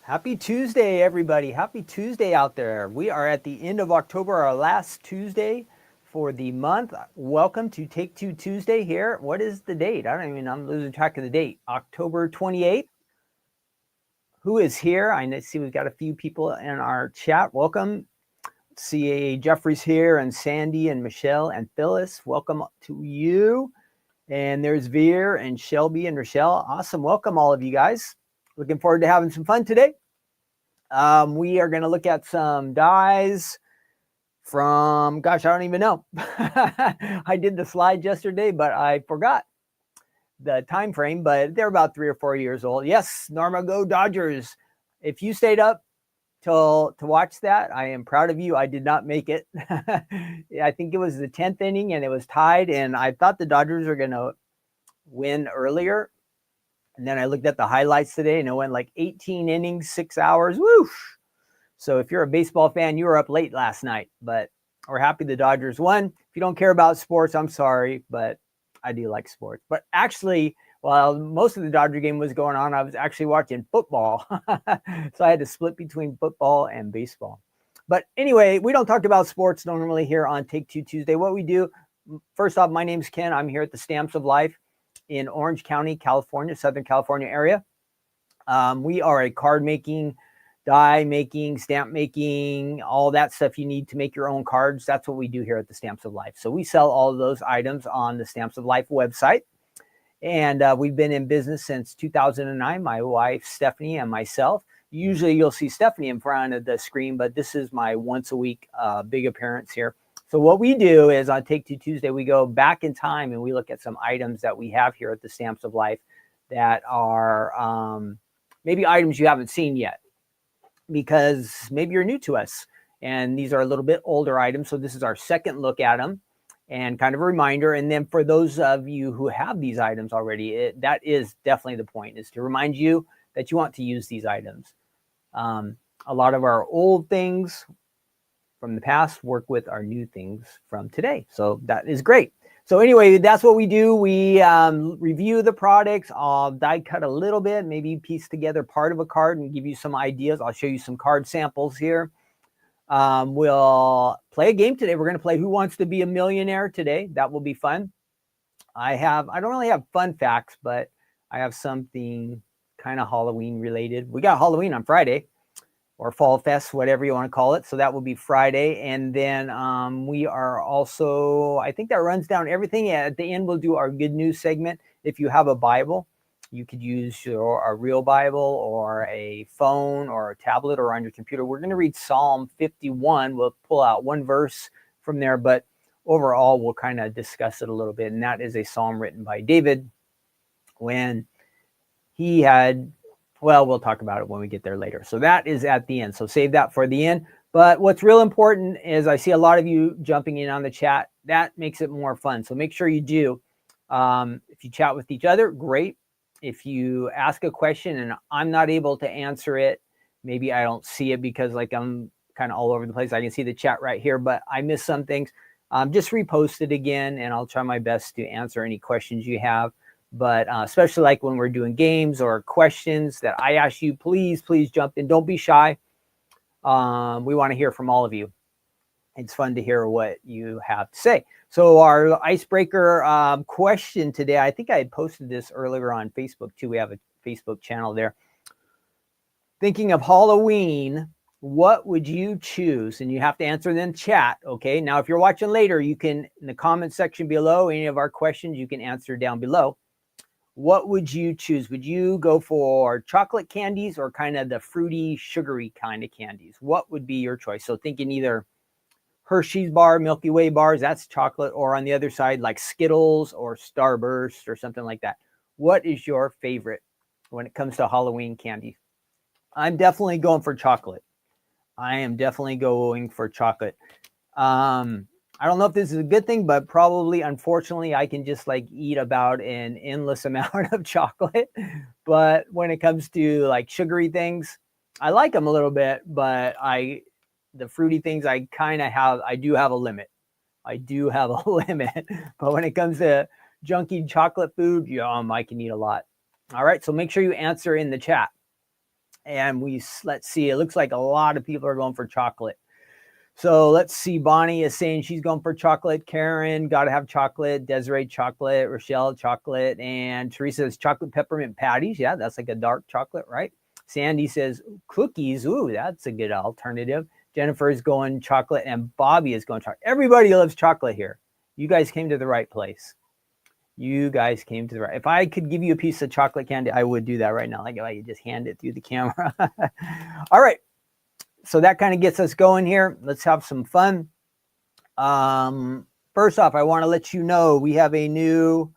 Happy Tuesday, everybody. Happy Tuesday out there. We are at the end of October, our last Tuesday for the month. Welcome to Take Two Tuesday here. What is the date? I'm losing track of the date. October 28th. Who is here? I see we've got a few people in our chat. Welcome. See Jeffrey's here, and Sandy and Michelle and Phyllis. Welcome to you. And there's Veer and Shelby and Rochelle. Awesome. Welcome, all of you guys. Looking forward to having some fun today. We are going to look at some dies from, I don't even know. I did the slides yesterday, but I forgot the time frame, but they're about 3 or 4 years old. Yes, Norma, go Dodgers. If you stayed up to watch that, I am proud of you. I did not make it. I think it was the 10th inning and it was tied, and I thought the Dodgers were going to win earlier. And then I looked at the highlights today and it went like 18 innings, 6 hours. Woof. So if you're a baseball fan, you were up late last night, but we're happy the Dodgers won. If you don't care about sports, I'm sorry, but I do like sports. But actually, while most of the Dodger game was going on, I was actually watching football. So I had to split between football and baseball. But anyway, we don't talk about sports normally here on Take Two Tuesday. What we do, first off, my name's Ken. I'm here at the Stamps of Life in Orange County, California, Southern California area. We are a card making, die making, stamp making, all that stuff you need to make your own cards. That's what we do here at the Stamps of Life. So we sell all of those items on the Stamps of Life website. And we've been in business since 2009, my wife, Stephanie, and myself. Usually you'll see Stephanie in front of the screen, but this is my once a week big appearance here. So what we do is on Take Two Tuesday, we go back in time and we look at some items that we have here at the Stamps of Life that are maybe items you haven't seen yet, because maybe you're new to us. And these are a little bit older items. So this is our second look at them and kind of a reminder. And then for those of you who have these items already, that is definitely the point, is to remind you that you want to use these items. A lot of our old things from the past work with our new things from today. So that is great. So anyway, that's what we do. We review the products. I'll die cut a little bit, maybe piece together part of a card and give you some ideas. I'll show you some card samples here. We'll play a game today. We're going to play Who Wants to Be a Millionaire today. That will be fun. I don't really have fun facts, but I have something kind of Halloween related. We got Halloween on Friday, or Fall Fest, whatever you want to call it. So that will be Friday. And then we are also, I think that runs down everything. At the end, we'll do our good news segment. If you have a Bible, you could use a real Bible or a phone or a tablet or on your computer. We're going to read Psalm 51. We'll pull out one verse from there, but overall, we'll kind of discuss it a little bit. And that is a psalm written by David when he had, well, we'll talk about it when we get there later. So that is at the end. So save that for the end. But what's real important is I see a lot of you jumping in on the chat. That makes it more fun. So make sure you do. If you chat with each other, great. If you ask a question and I'm not able to answer it, maybe I don't see it because like I'm kind of all over the place. I can see the chat right here, but I missed some things. Just repost it again and I'll try my best to answer any questions you have. But especially like when we're doing games or questions that I ask you, please jump in. Don't be shy. We want to hear from all of you. It's fun to hear what you have to say. So our icebreaker question today, I think I had posted this earlier on Facebook too. We have a Facebook channel there. Thinking of Halloween, what would you choose? And you have to answer in the chat, okay? Now, if you're watching later, you can, in the comment section below, any of our questions, you can answer down below. What would you choose? Would you go for chocolate candies or kind of the fruity, sugary kind of candies? What would be your choice? So thinking either Hershey's bar, Milky Way bars, that's chocolate, or on the other side, like Skittles or Starburst or something like that. What is your favorite when it comes to Halloween candy? I'm definitely going for chocolate. I am definitely going for chocolate. I don't know if this is a good thing, but probably, unfortunately, I can just like eat about an endless amount of chocolate. But when it comes to like sugary things, I like them a little bit, but the fruity things, I do have a limit. I do have a limit. But when it comes to junky chocolate food, I can eat a lot. All right, so make sure you answer in the chat. And let's see, it looks like a lot of people are going for chocolate. So let's see, Bonnie is saying she's going for chocolate. Karen, got to have chocolate. Desiree, chocolate. Rochelle, chocolate. And Teresa says chocolate peppermint patties. Yeah, that's like a dark chocolate, right? Sandy says cookies. Ooh, that's a good alternative. Jennifer is going chocolate, and Bobby is going chocolate. Everybody loves chocolate here. You guys came to the right place. You guys came to the right. If I could give you a piece of chocolate candy, I would do that right now. Like if I could just hand it through the camera. All right. So that kind of gets us going here. Let's have some fun. First off, I want to let you know we have a new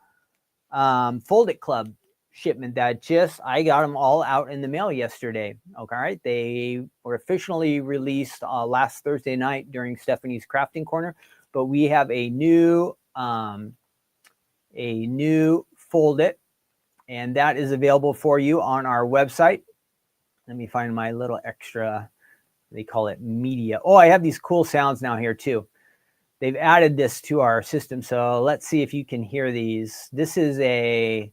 Fold-it Club shipment that I got them all out in the mail yesterday. Okay, right? They were officially released last Thursday night during Stephanie's Crafting Corner, but we have a new Fold-it, and that is available for you on our website. Let me find my little extra. They call it media. Oh, I have these cool sounds now here too. They've added this to our system. So let's see if you can hear these. This is a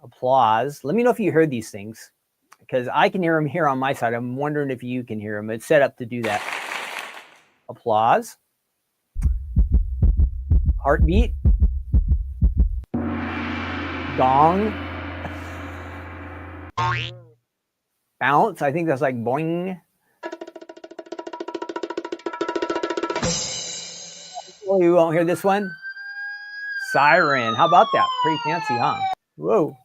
applause. Let me know if you heard these things because I can hear them here on my side. I'm wondering if you can hear them. It's set up to do that. Applause. Heartbeat. Gong. Bounce. I think that's like boing. Oh, you won't hear this one. Siren. How about that? Pretty fancy, huh? Whoa.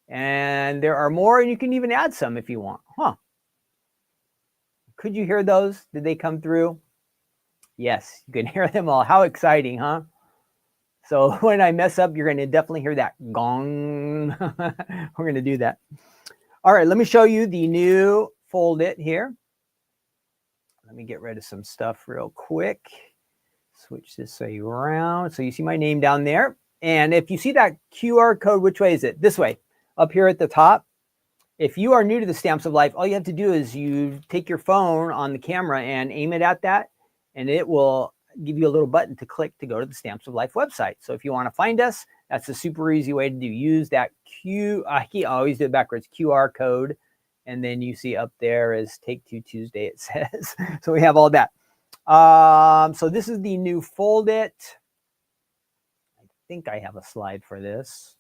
And there are more, and you can even add some if you want. Huh. Could you hear those? Did they come through? Yes, you can hear them all. How exciting, huh? So when I mess up, you're going to definitely hear that gong. We're going to do that. All right, let me show you the new Fold-it here. Let me get rid of some stuff real quick. Switch this around. So you see my name down there. And if you see that QR code, which way is it? This way, up here at the top. If you are new to the Stamps of Life, all you have to do is you take your phone on the camera and aim it at that, and it will give you a little button to click to go to the Stamps of Life website. So if you want to find us, that's a super easy way to do. Use that I always do it backwards, QR code, and then you see up there is Take Two Tuesday, it says. So we have all that. So this is the new Fold-it. I think I have a slide for this.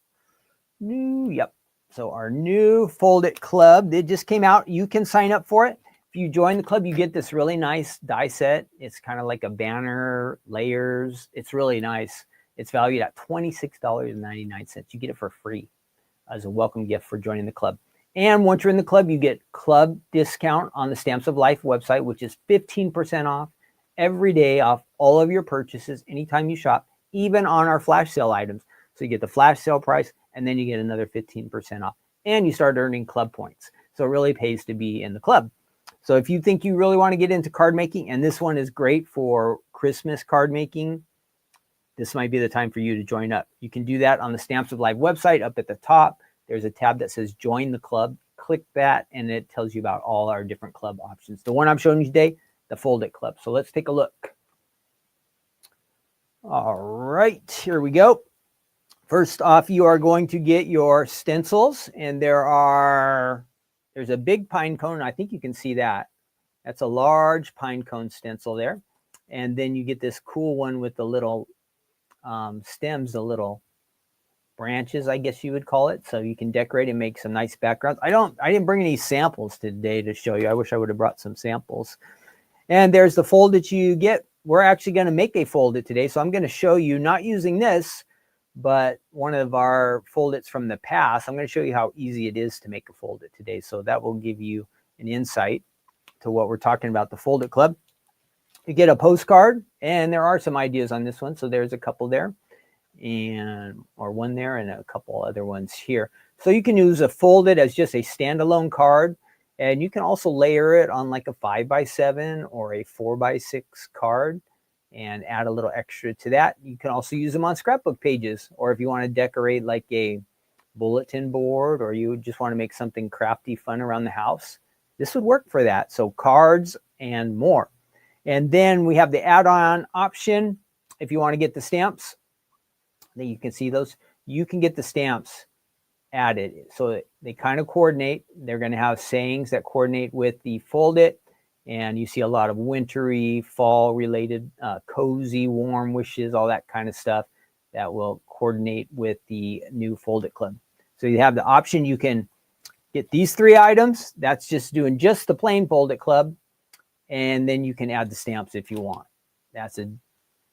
Yep. So our new Fold-it Club, it just came out. You can sign up for it. If you join the club, you get this really nice die set. It's kind of like a banner, layers. It's really nice. It's valued at $26.99. You get it for free as a welcome gift for joining the club. And once you're in the club, you get club discount on the Stamps of Life website, which is 15% off every day off all of your purchases anytime you shop, even on our flash sale items. So you get the flash sale price, and then you get another 15% off. And you start earning club points. So it really pays to be in the club. So if you think you really want to get into card making, and this one is great for Christmas card making, this might be the time for you to join up. You can do that on the Stamps of Life website. Up at the top, there's a tab that says Join the Club. Click that, and it tells you about all our different club options. The one I'm showing you today, the Fold-it Club. So let's take a look. All right, here we go. First off, you are going to get your stencils, and there's a big pine cone. I think you can see that. That's a large pine cone stencil there. And then you get this cool one with the little stems, the little branches, I guess you would call it. So you can decorate and make some nice backgrounds. I didn't bring any samples today to show you. I wish I would have brought some samples. And there's the Fold-it you get. We're actually going to make a Fold-it today. So I'm going to show you, not using this, but one of our Fold-its from the past. I'm going to show you how easy it is to make a Fold-it today. So that will give you an insight to what we're talking about, the Fold-it Club. You get a postcard, and there are some ideas on this one. So there's a couple there, or one there, and a couple other ones here. So you can use a Fold-it as just a standalone card, and you can also layer it on like a 5x7 or a 4x6 card and add a little extra to that. You can also use them on scrapbook pages, or if you want to decorate like a bulletin board, or you just want to make something crafty fun around the house, this would work for that. So cards and more. And then we have the add-on option. If you want to get the stamps, then you can see those. You can get the stamps added. So they kind of coordinate. They're going to have sayings that coordinate with the Fold It. And you see a lot of wintry, fall related, cozy, warm wishes, all that kind of stuff that will coordinate with the new Fold It Club. So you have the option, you can get these 3 items. That's just doing just the plain Fold It Club. And then you can add the stamps if you want. That's an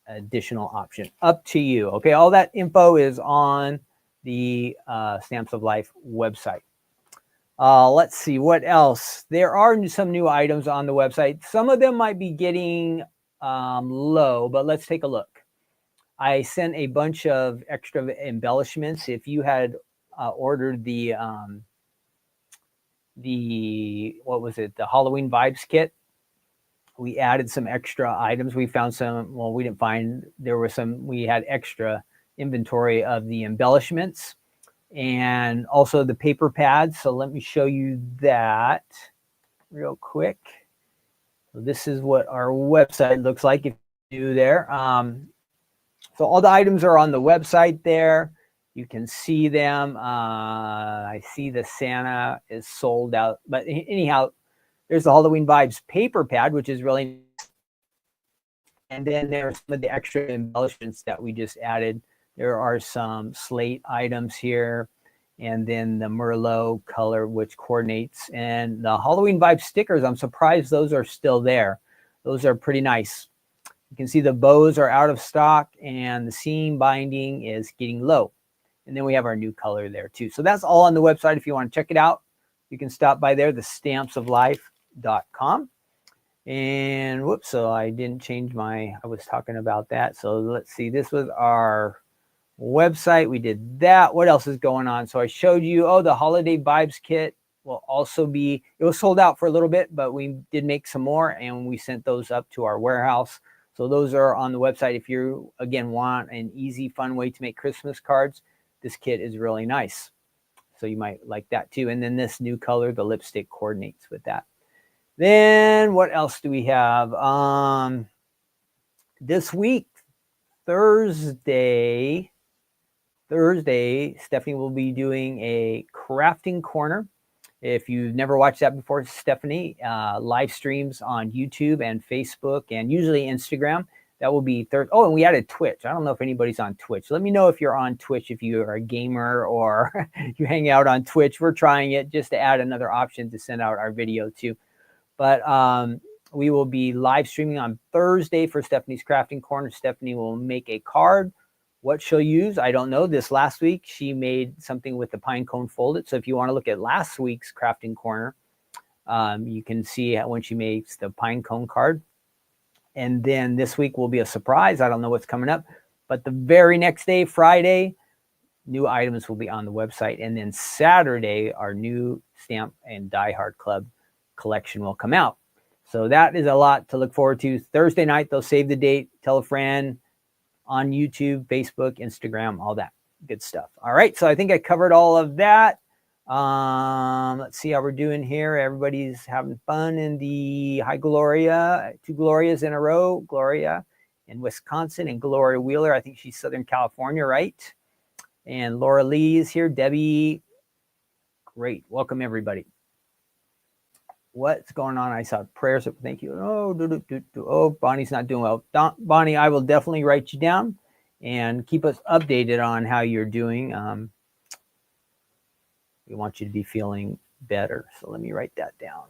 additional option. Up to you. Okay, all that info is on the Stamps of Life website. Let's see what else. There are some new items on the website. Some of them might be getting low, but let's take a look. I sent a bunch of extra embellishments. If you had ordered the what was it, the Halloween Vibes kit, we added some extra items. We found some, well, we didn't find, there were some, we had extra inventory of the embellishments and also the paper pads. So let me show you that real quick. So this is what our website looks like if you do there. So all the items are on the website there. You can see them. I see the Santa is sold out, but anyhow, there's the Halloween Vibes paper pad, which is really nice. And then there's some of the extra embellishments that we just added. There are some slate items here, and then the Merlot color, which coordinates. And the Halloween Vibes stickers, I'm surprised those are still there. Those are pretty nice. You can see the bows are out of stock, and the seam binding is getting low. And then we have our new color there too. So that's all on the website. If you want to check it out, you can stop by there, thestampsoflife.com. And whoops, so I didn't change I was talking about that. So let's see, this was our website. We did that. What else is going on? So I showed you, the Holiday Vibes kit will also be, it was sold out for a little bit, but we did make some more and we sent those up to our warehouse. So those are on the website. If you, again, want an easy, fun way to make Christmas cards, this kit is really nice. So you might like that too. And then this new color, the lipstick, coordinates with that. Then what else do we have? This week, Thursday, Stephanie will be doing a crafting corner. If you've never watched that before, Stephanie, live streams on YouTube and Facebook and usually Instagram. That will be Thursday. Oh, and we added Twitch. I don't know if anybody's on Twitch. Let me know if you're on Twitch, if you are a gamer or you hang out on Twitch. We're trying it just to add another option to send out our video too. But we will be live streaming on Thursday for Stephanie's Crafting Corner. Stephanie will make a card. What she'll use, I don't know. This last week, she made something with the Pinecone Fold-it. So if you want to look at last week's Crafting Corner, you can see when she makes the Pinecone card. And then this week will be a surprise. I don't know what's coming up. But the very next day, Friday, new items will be on the website. And then Saturday, our new Stamp and Die Hard Club collection will come out. So that is a lot to look forward to. Thursday night, they'll save the date, tell a friend on YouTube, Facebook, Instagram, all that good stuff. All right, so I think I covered all of that. Let's see how we're doing here. Everybody's having fun in the Hi Gloria, 2 Glorias in a row. Gloria in Wisconsin and Gloria Wheeler. I think she's Southern California, right? And Laura Lee is here. Debbie, great. Welcome, everybody. What's going on? I saw prayers. Thank you. Oh, Bonnie's not doing well. Bonnie, I will definitely write you down and keep us updated on how you're doing. We want you to be feeling better. So let me write that down.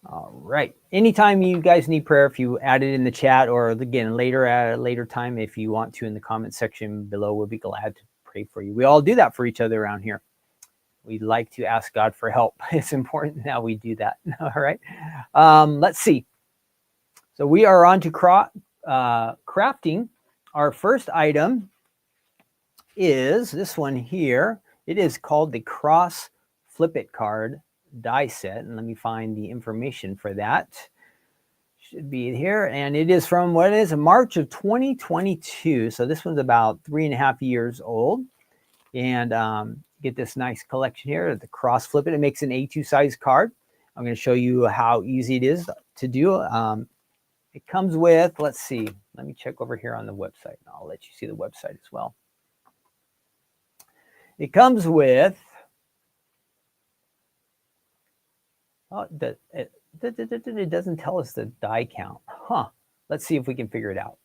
All right. Anytime you guys need prayer, if you add it in the chat or again later at a later time, if you want to in the comment section below, we'll be glad to pray for you. We all do that for each other around here. We like to ask God for help. It's important that we do that. All right. Let's see. So we are on to crafting. Our first item is this one here. It is called the Cross Flip It card die set. And let me find the information for that. Should be here. And it is from what is March of 2022. So this one's about 3.5 years old. And get this nice collection here, the Cross Flip It. It makes an A2 size card. I'm going to show you how easy it is to do. It comes with, let's see, let me check over here on the website. And I'll let you see the website as well. It comes with, oh, it doesn't tell us the die count. Huh. Let's see if we can figure it out.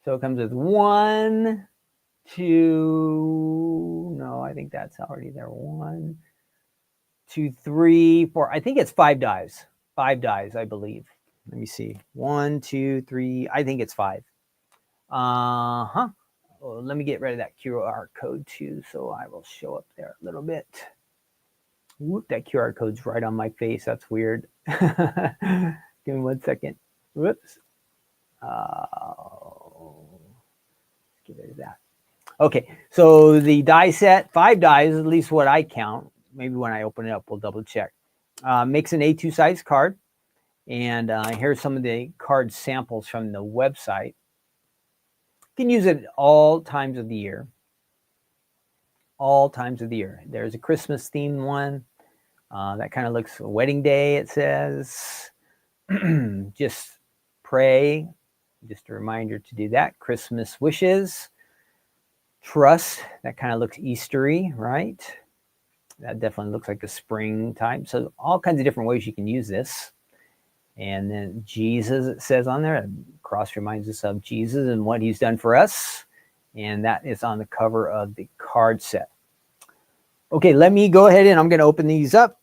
So it comes with 1, 2, no, I think that's already there. 1, 2, 3, 4. I think it's 5 dies. 5 dies, I believe. Let me see. 1, 2, 3. I think it's 5. Well, let me get rid of that QR code too, so I will show up there a little bit. Whoop, that QR code's right on my face. That's weird. Give me 1 second. Whoops. Get rid of that. Okay, so the die set, 5 dies, at least what I count. Maybe when I open it up, we'll double check. Makes an A2 size card. And here's some of the card samples from the website. You can use it all times of the year. All times of the year. There's a Christmas themed one. That kind of looks a wedding day, it says. Just pray. Just a reminder to do that. Christmas wishes. Trust. That kind of looks Eastery, right? That definitely looks like a springtime. So all kinds of different ways you can use this. And then Jesus, it says on there. The cross reminds us of Jesus and what he's done for us. And that is on the cover of the card set. Okay, let me go ahead and I'm going to open these up.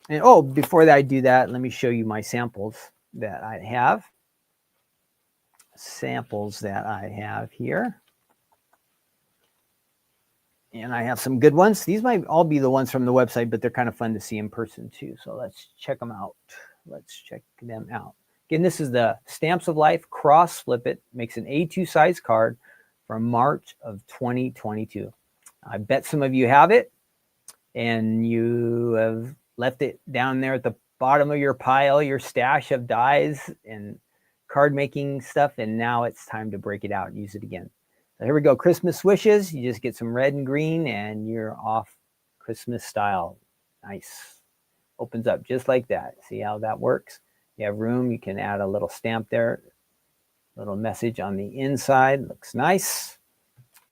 And oh, before I do that, let me show you my samples that I have. Samples that I have here. And I have some good ones. These might all be the ones from the website, but they're kind of fun to see in person too. So let's check them out. Let's check them out. Again, this is the Stamps of Life Cross Flip It. Makes an A2 size card from March of 2022. I bet some of you have it and you have left it down there at the bottom of your pile, your stash of dies and card making stuff. And now it's time to break it out and use it again. So here we go. Christmas wishes. You just get some red and green and you're off Christmas style. Nice. Opens up just like that. See how that works? You have room. You can add a little stamp there. Little message on the inside. Looks nice.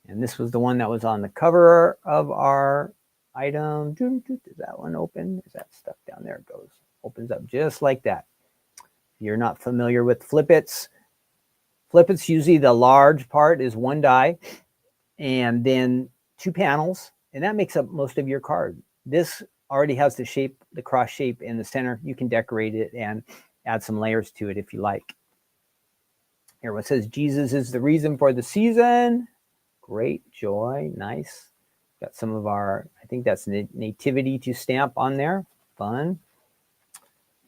And this was the one that was on the cover of our item. Does that one open? Is that stuck down there? It goes. Opens up just like that. If you're not familiar with flip-its, flip-its usually the large part is 1 die and then 2 panels. And that makes up most of your card. This already has the shape, the cross shape in the center. You can decorate it and add some layers to it if you like. Here it says Jesus is the reason for the season. Great joy. Nice. Got some of our, I think that's nativity to stamp on there. Fun.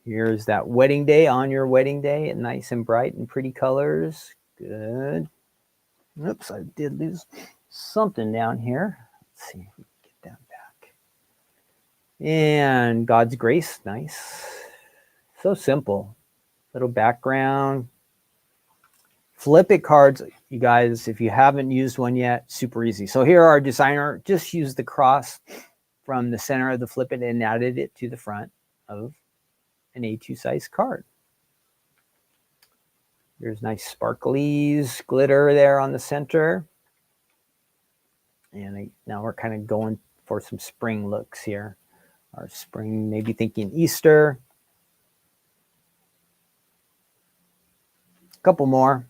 Here's that wedding day on your wedding day. Nice and bright and pretty colors. Good. Oops, I did lose something down here. Let's see if we can get that back. And God's grace. Nice. So simple. Little background. Flip It cards, you guys, if you haven't used one yet, super easy. So here our designer just used the cross from the center of the Flip It and added it to the front of an A2 size card. There's nice sparklies, glitter there on the center. And now we're kind of going for some spring looks here. Our spring, maybe thinking Easter. A couple more.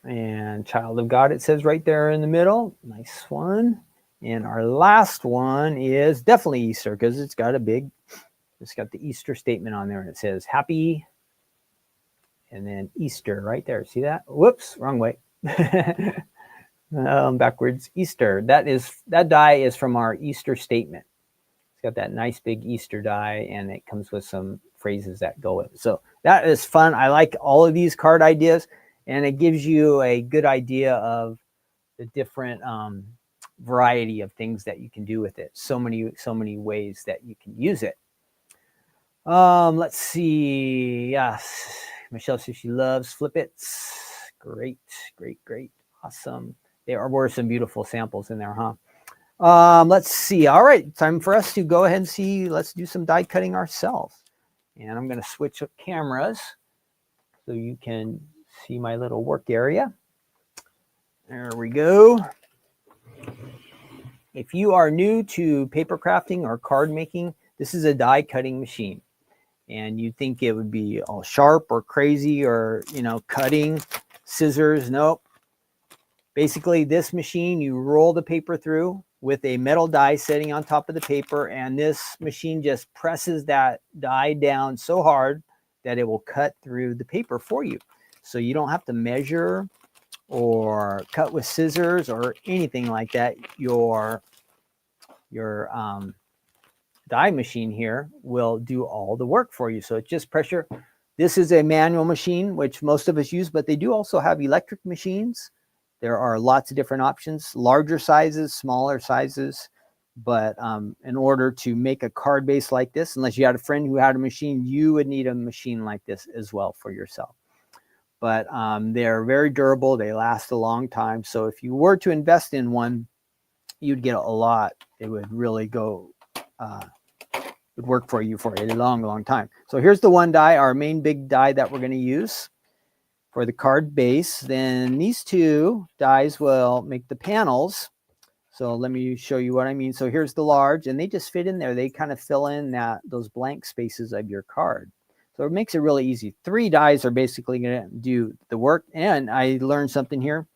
And Child of God, it says right there in the middle. Nice one. And our last one is definitely Easter because it's got the Easter statement on there. And it says happy and then Easter right there. See that? Whoops, wrong way. Backwards. Easter. That die is from our Easter statement. It's got that nice big Easter die and it comes with some phrases that go with it. So that is fun. I like all of these card ideas. And it gives you a good idea of the different variety of things that you can do with it. So many ways that you can use it. Let's see. Yes, Michelle says she loves Flip-its. Great. Awesome. There were some beautiful samples in there, huh? Let's see. All right, time for us to go ahead and see. Let's do some die cutting ourselves. And I'm going to switch up cameras so you can see my little work area. There we go. If you are new to paper crafting or card making, this is a die cutting machine. And you think it would be all sharp or crazy or, cutting, scissors. Nope. Basically, this machine, you roll the paper through with a metal die sitting on top of the paper, and this machine just presses that die down so hard that it will cut through the paper for you. So you don't have to measure or cut with scissors or anything like that. Your die machine here will do all the work for you. So it's just pressure. This is a manual machine, which most of us use, but they do also have electric machines. There are lots of different options, larger sizes, smaller sizes. But in order to make a card base like this, unless you had a friend who had a machine, you would need a machine like this as well for yourself. But they're very durable. They last a long time. So if you were to invest in one, you'd get a lot. It would really would work for you for a long time. So here's the one die, our main big die that we're going to use for the card base. Then these two dies will make the panels. So let me show you what I mean. So here's the large, and they just fit in there. They kind of fill in those blank spaces of your card. So it makes it really easy. 3 dies are basically going to do the work. And I learned something here.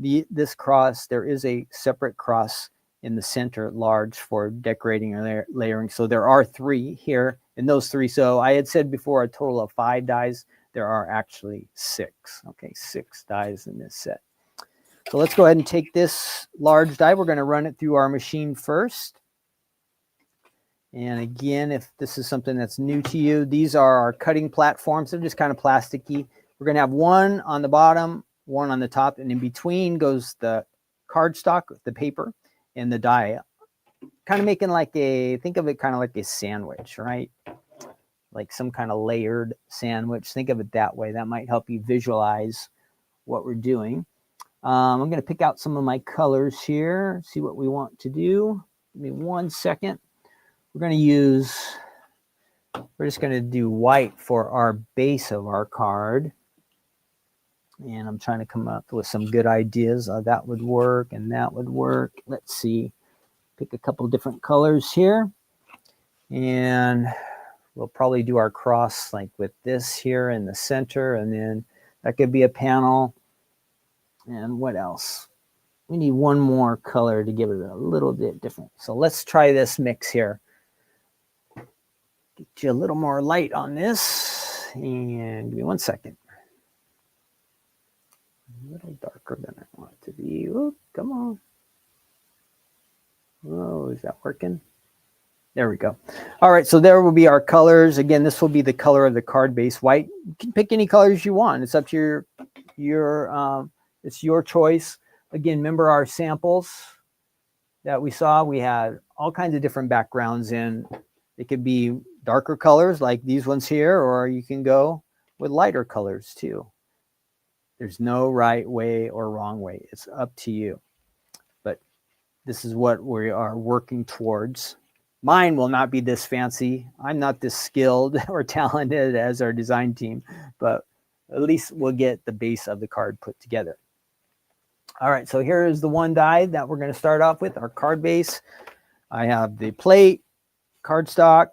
This cross, there is a separate cross in the center, large, for decorating or layering. So there are 3 here, and those 3. So I had said before a total of 5 dies. There are actually 6. Okay, 6 dies in this set. So let's go ahead and take this large die. We're going to run it through our machine first. And again, if this is something that's new to you, these are our cutting platforms. They're just kind of plasticky. We're going to have one on the bottom, one on the top, and in between goes the cardstock, the paper, and the die. Kind of making think of it kind of like a sandwich, right? Like some kind of layered sandwich. Think of it that way. That might help you visualize what we're doing. I'm going to pick out some of my colors here, see what we want to do. Give me 1 second. We're just going to do white for our base of our card. And I'm trying to come up with some good ideas. That would work and that would work. Let's see. Pick a couple different colors here. And we'll probably do our cross like with this here in the center. And then that could be a panel. And what else? We need one more color to give it a little bit different. So let's try this mix here. Get you a little more light on this. And give me 1 second. A little darker than I want it to be. Oh, come on. Oh, is that working? There we go. All right, so there will be our colors. Again, this will be the color of the card base, white. You can pick any colors you want. It's up to it's your choice. Again, remember our samples that we saw? We had all kinds of different backgrounds in. It could be darker colors like these ones here, or you can go with lighter colors too. There's no right way or wrong way. It's up to you. But this is what we are working towards. Mine will not be this fancy. I'm not this skilled or talented as our design team, but at least we'll get the base of the card put together. All right, so here is the one die that we're going to start off with, our card base. I have the plate, cardstock.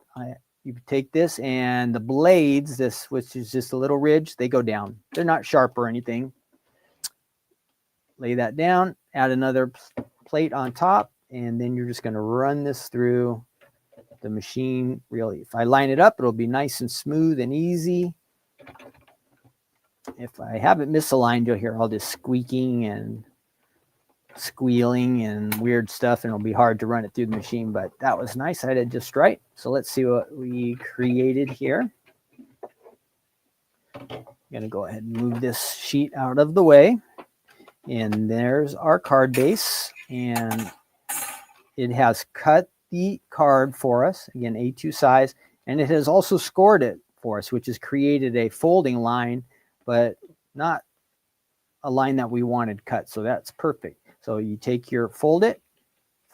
You take this and the blades, this which is just a little ridge, they go down. They're not sharp or anything. Lay that down, add another plate on top, and then you're just going to run this through the machine. Really, if I line it up, it'll be nice and smooth and easy. If I have it misaligned, you'll hear all this squeaking and squealing and weird stuff, and it'll be hard to run it through the machine, but that was nice. I did just right. So let's see what we created here. I'm going to go ahead and move this sheet out of the way. And there's our card base, and it has cut the card for us, again, A2 size, and it has also scored it for us, which has created a folding line, but not a line that we wanted cut. So that's perfect. So you take your fold it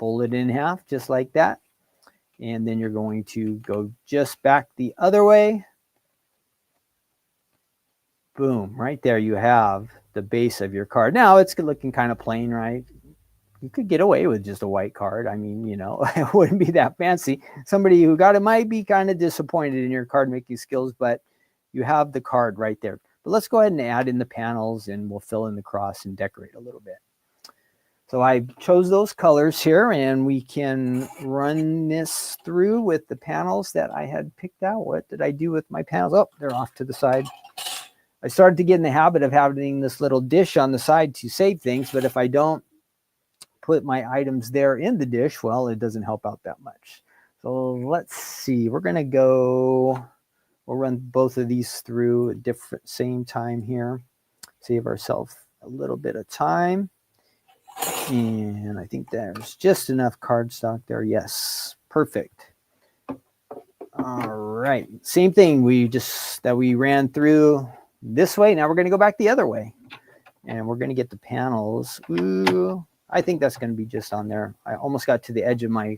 in half, just like that. And then you're going to go just back the other way. Boom, right there you have the base of your card. Now it's looking kind of plain, right? You could get away with just a white card. I mean, you know, it wouldn't be that fancy. Somebody who got it might be kind of disappointed in your card making skills, but you have the card right there. But let's go ahead and add in the panels, and we'll fill in the cross and decorate a little bit. So I chose those colors here, and we can run this through with the panels that I had picked out. What did I do with my panels? Oh, they're off to the side. I started to get in the habit of having this little dish on the side to save things, but if I don't put my items there in the dish, well, it doesn't help out that much. So let's see, we're gonna go, we'll run both of these through at different same time here. Save ourselves a little bit of time. And I think there's just enough cardstock there. Yes, perfect. All right, same thing we ran through this way. Now we're going to go back the other way, and we're going to get the panels. Ooh, I think that's going to be just on there. I almost got to the edge of my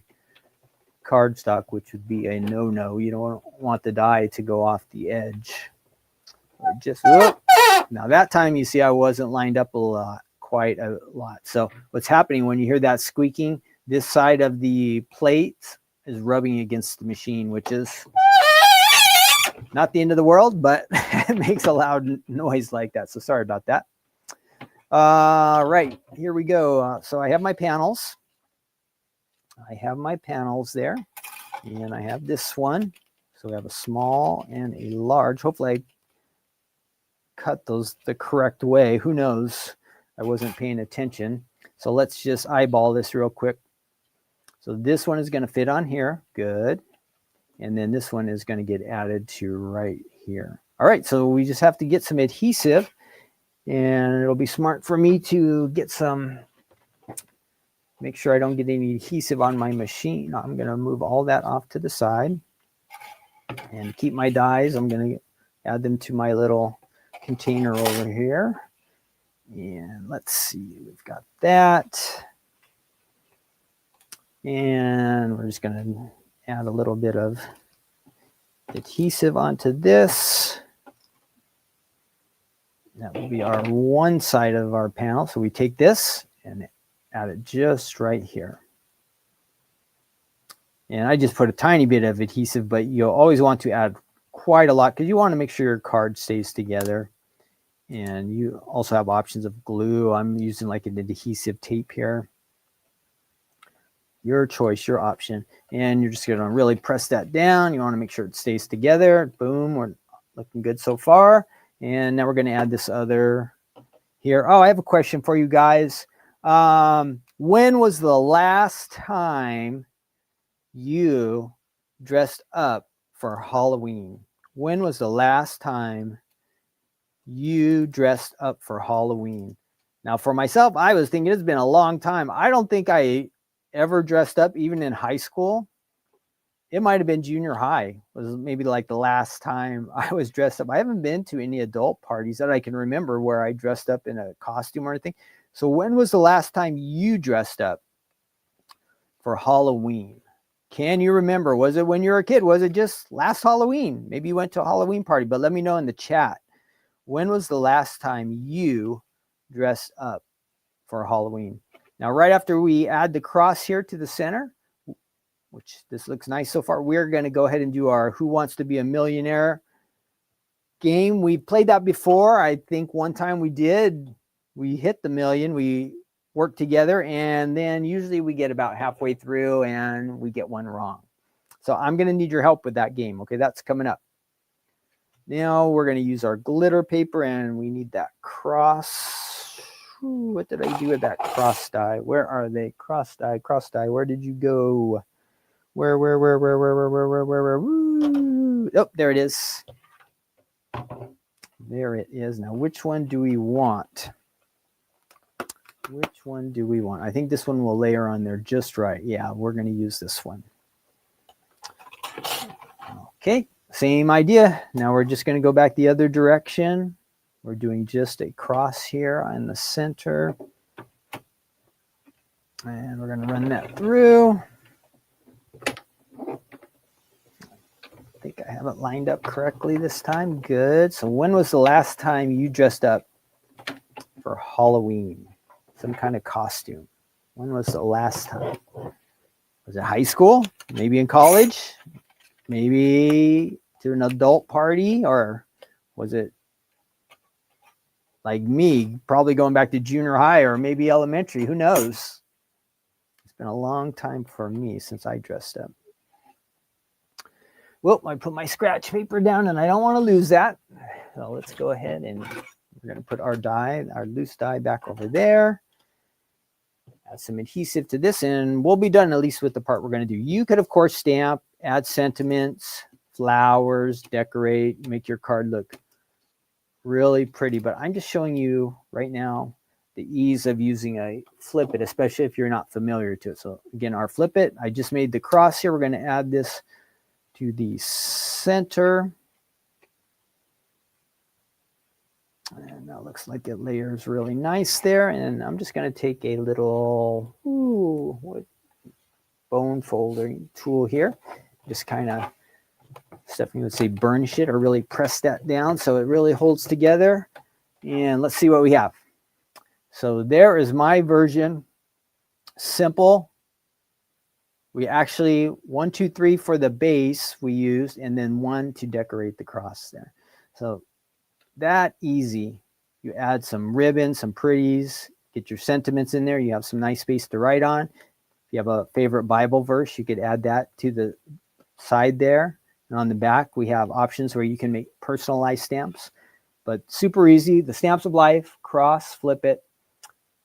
cardstock, which would be a no-no. You don't want the die to go off the edge. Now that time, you see, I wasn't lined up quite a lot. So what's happening when you hear that squeaking, this side of the plate is rubbing against the machine, which is not the end of the world, but it makes a loud noise like that. So sorry about that. Right, here we go. So I have my panels. I have my panels there, and I have this one. So we have a small and a large. Hopefully I cut those the correct way. Who knows? I wasn't paying attention. So let's just eyeball this real quick. So this one is going to fit on here. Good. And then this one is going to get added to right here. All right, so we just have to get some adhesive, and it'll be smart for me to get some, make sure I don't get any adhesive on my machine. I'm going to move all that off to the side and keep my dies. I'm going to add them to my little container over here. And let's see, we've got that. And we're just going to add a little bit of adhesive onto this. That will be our one side of our panel. So we take this and add it just right here. And I just put a tiny bit of adhesive, but you'll always want to add quite a lot because you want to make sure your card stays together. And you also have options of glue. I'm using like an adhesive tape here. Your choice, your option. And you're just going to really press that down. You want to make sure it stays together. Boom, we're looking good so far. And now we're going to add this other here. Oh, I have a question for you guys. When was the last time you dressed up for Halloween? When was the last time you dressed up for Halloween? Now, for myself, I was thinking it's been a long time. I don't think I ever dressed up, even in high school. It might have been junior high, was maybe like the last time I was dressed up. I haven't been to any adult parties that I can remember where I dressed up in a costume or anything. So when was the last time you dressed up for Halloween? Can you remember? Was it when you were a kid? Was it just last Halloween? Maybe you went to a Halloween party, but let me know in the chat. When was the last time you dressed up for Halloween? Now, right after we add the cross here to the center, which this looks nice so far, we're going to go ahead and do our Who Wants to Be a Millionaire game. We played that before. I think one time we hit the million. We worked together, and then usually we get about halfway through and we get one wrong. So I'm going to need your help with that game. Okay, that's coming up. Now we're going to use our glitter paper, and we need that cross. Ooh, what did I do with that cross die? Where are they? Cross die, where did you go? Where? Ooh. Oh, there it is. There it is. Now, which one do we want? Which one do we want? I think this one will layer on there just right. Yeah, we're going to use this one. Okay, same idea. Now we're just going to go back the other direction. We're doing just a cross here in the center. And we're going to run that through. I think I have it lined up correctly this time. Good. So when was the last time you dressed up for Halloween? Some kind of costume. When was the last time? Was it high school? Maybe in college? Maybe to an adult party? Or was it like me, probably going back to junior high or maybe elementary? Who knows? It's been a long time for me since I dressed up. Well, I put my scratch paper down and I don't want to lose that. So let's go ahead and we're going to put our die, our loose die back over there. Add some adhesive to this and we'll be done at least with the part we're going to do. You could, of course, stamp, add sentiments, flowers, decorate, make your card look really pretty. But I'm just showing you right now the ease of using a flip it, especially if you're not familiar to it. So again, our flip it, I just made the cross here. We're going to add this to the center. And that looks like it layers really nice there. And I'm just going to take a little bone folding tool here. Just kind of, Stephanie would say burnish it or really press that down so it really holds together. And let's see what we have. So there is my version. Simple. We actually 1, 2, 3 for the base we used, and then 1 to decorate the cross there. So that easy. You add some ribbon, some pretties, get your sentiments in there. You have some nice space to write on. If you have a favorite Bible verse, you could add that to the side there. And on the back, we have options where you can make personalized stamps. But super easy. The Stamps of Life, cross, flip it,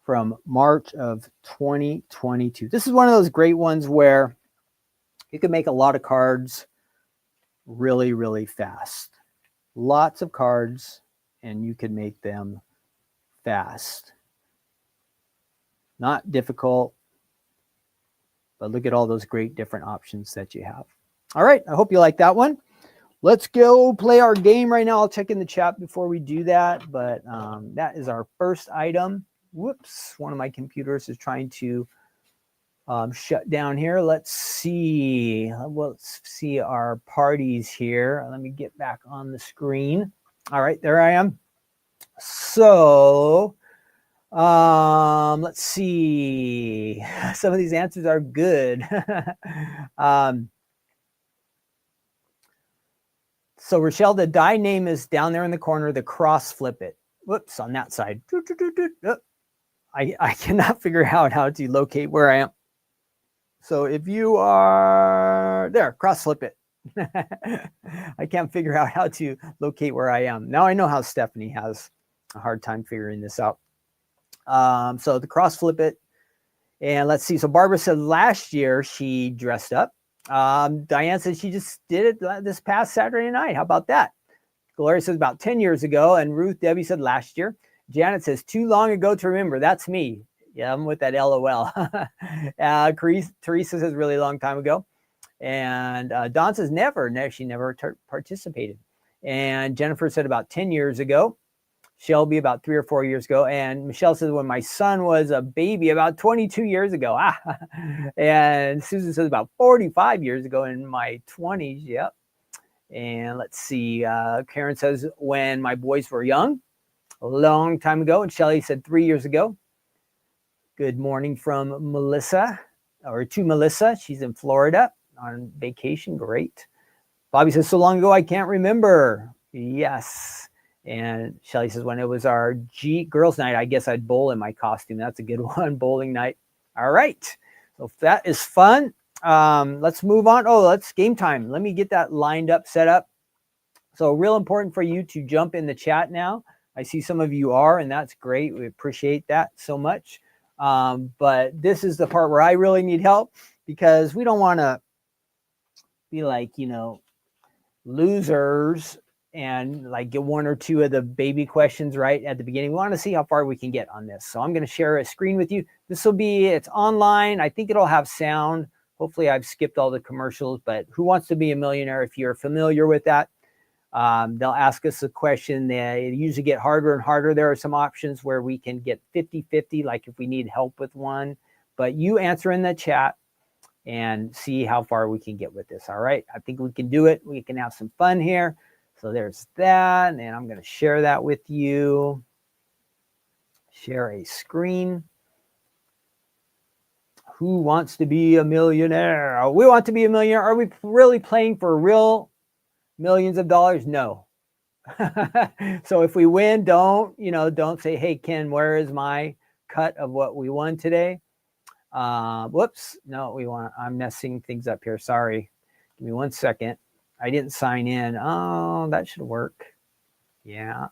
from March of 2022. This is one of those great ones where you can make a lot of cards really, really fast. Lots of cards, and you can make them fast. Not difficult, but look at all those great different options that you have. All right, I hope you like that one. Let's go play our game right now. I'll check in the chat before we do that, but that is our first item. Whoops, one of my computers is trying to shut down here. Let's see our parties here. Let me get back on the screen. All right, there I am. So let's see. Some of these answers are good. So Rochelle, the die name is down there in the corner, the cross flip it. Whoops, on that side. I cannot figure out how to locate where I am. So if you are there, cross flip it. I can't figure out how to locate where I am. Now I know how Stephanie has a hard time figuring this out. So the cross flip it. And let's see. So Barbara said last year she dressed up. Diane said she just did it this past Saturday night. How about that? Gloria says about 10 years ago. And Ruth Debbie said last year. Janet says too long ago to remember. That's me. Yeah, I'm with that LOL. Teresa says really long time ago. And Dawn says never. She never participated. And Jennifer said about 10 years ago. Shelby about 3 or 4 years ago. And Michelle says when my son was a baby about 22 years ago. And Susan says about 45 years ago in my 20s. Yep. And let's see. Karen says when my boys were young, a long time ago. And Shelly said 3 years ago. Good morning from Melissa, or to Melissa. She's in Florida on vacation. Great. Bobby says so long ago I can't remember. Yes. And Shelly says, when it was our girls' night, I guess I'd bowl in my costume. That's a good one, bowling night. All right. So that is fun. Let's move on. Oh, that's game time. Let me get that lined up, set up. So real important for you to jump in the chat now. I see some of you are, and that's great. We appreciate that so much. But this is the part where I really need help because we don't want to be like, losers and like get 1 or 2 of the baby questions right at the beginning. We want to see how far we can get on this. So I'm going to share a screen with you. It's online. I think it'll have sound. Hopefully I've skipped all the commercials, but Who Wants to Be a Millionaire? If you're familiar with that, they'll ask us a question. They usually get harder and harder. There are some options where we can get 50-50, like if we need help with one, but you answer in the chat and see how far we can get with this. All right. I think we can do it. We can have some fun here. So there's that. And I'm going to share that with you. Share a screen. Who wants to be a millionaire? We want to be a millionaire. Are we really playing for real millions of dollars? No. So if we win, don't say, hey, Ken, where is my cut of what we won today? Whoops. No, I'm messing things up here. Sorry. Give me 1 second. I didn't sign in. Oh, that should work. Yeah.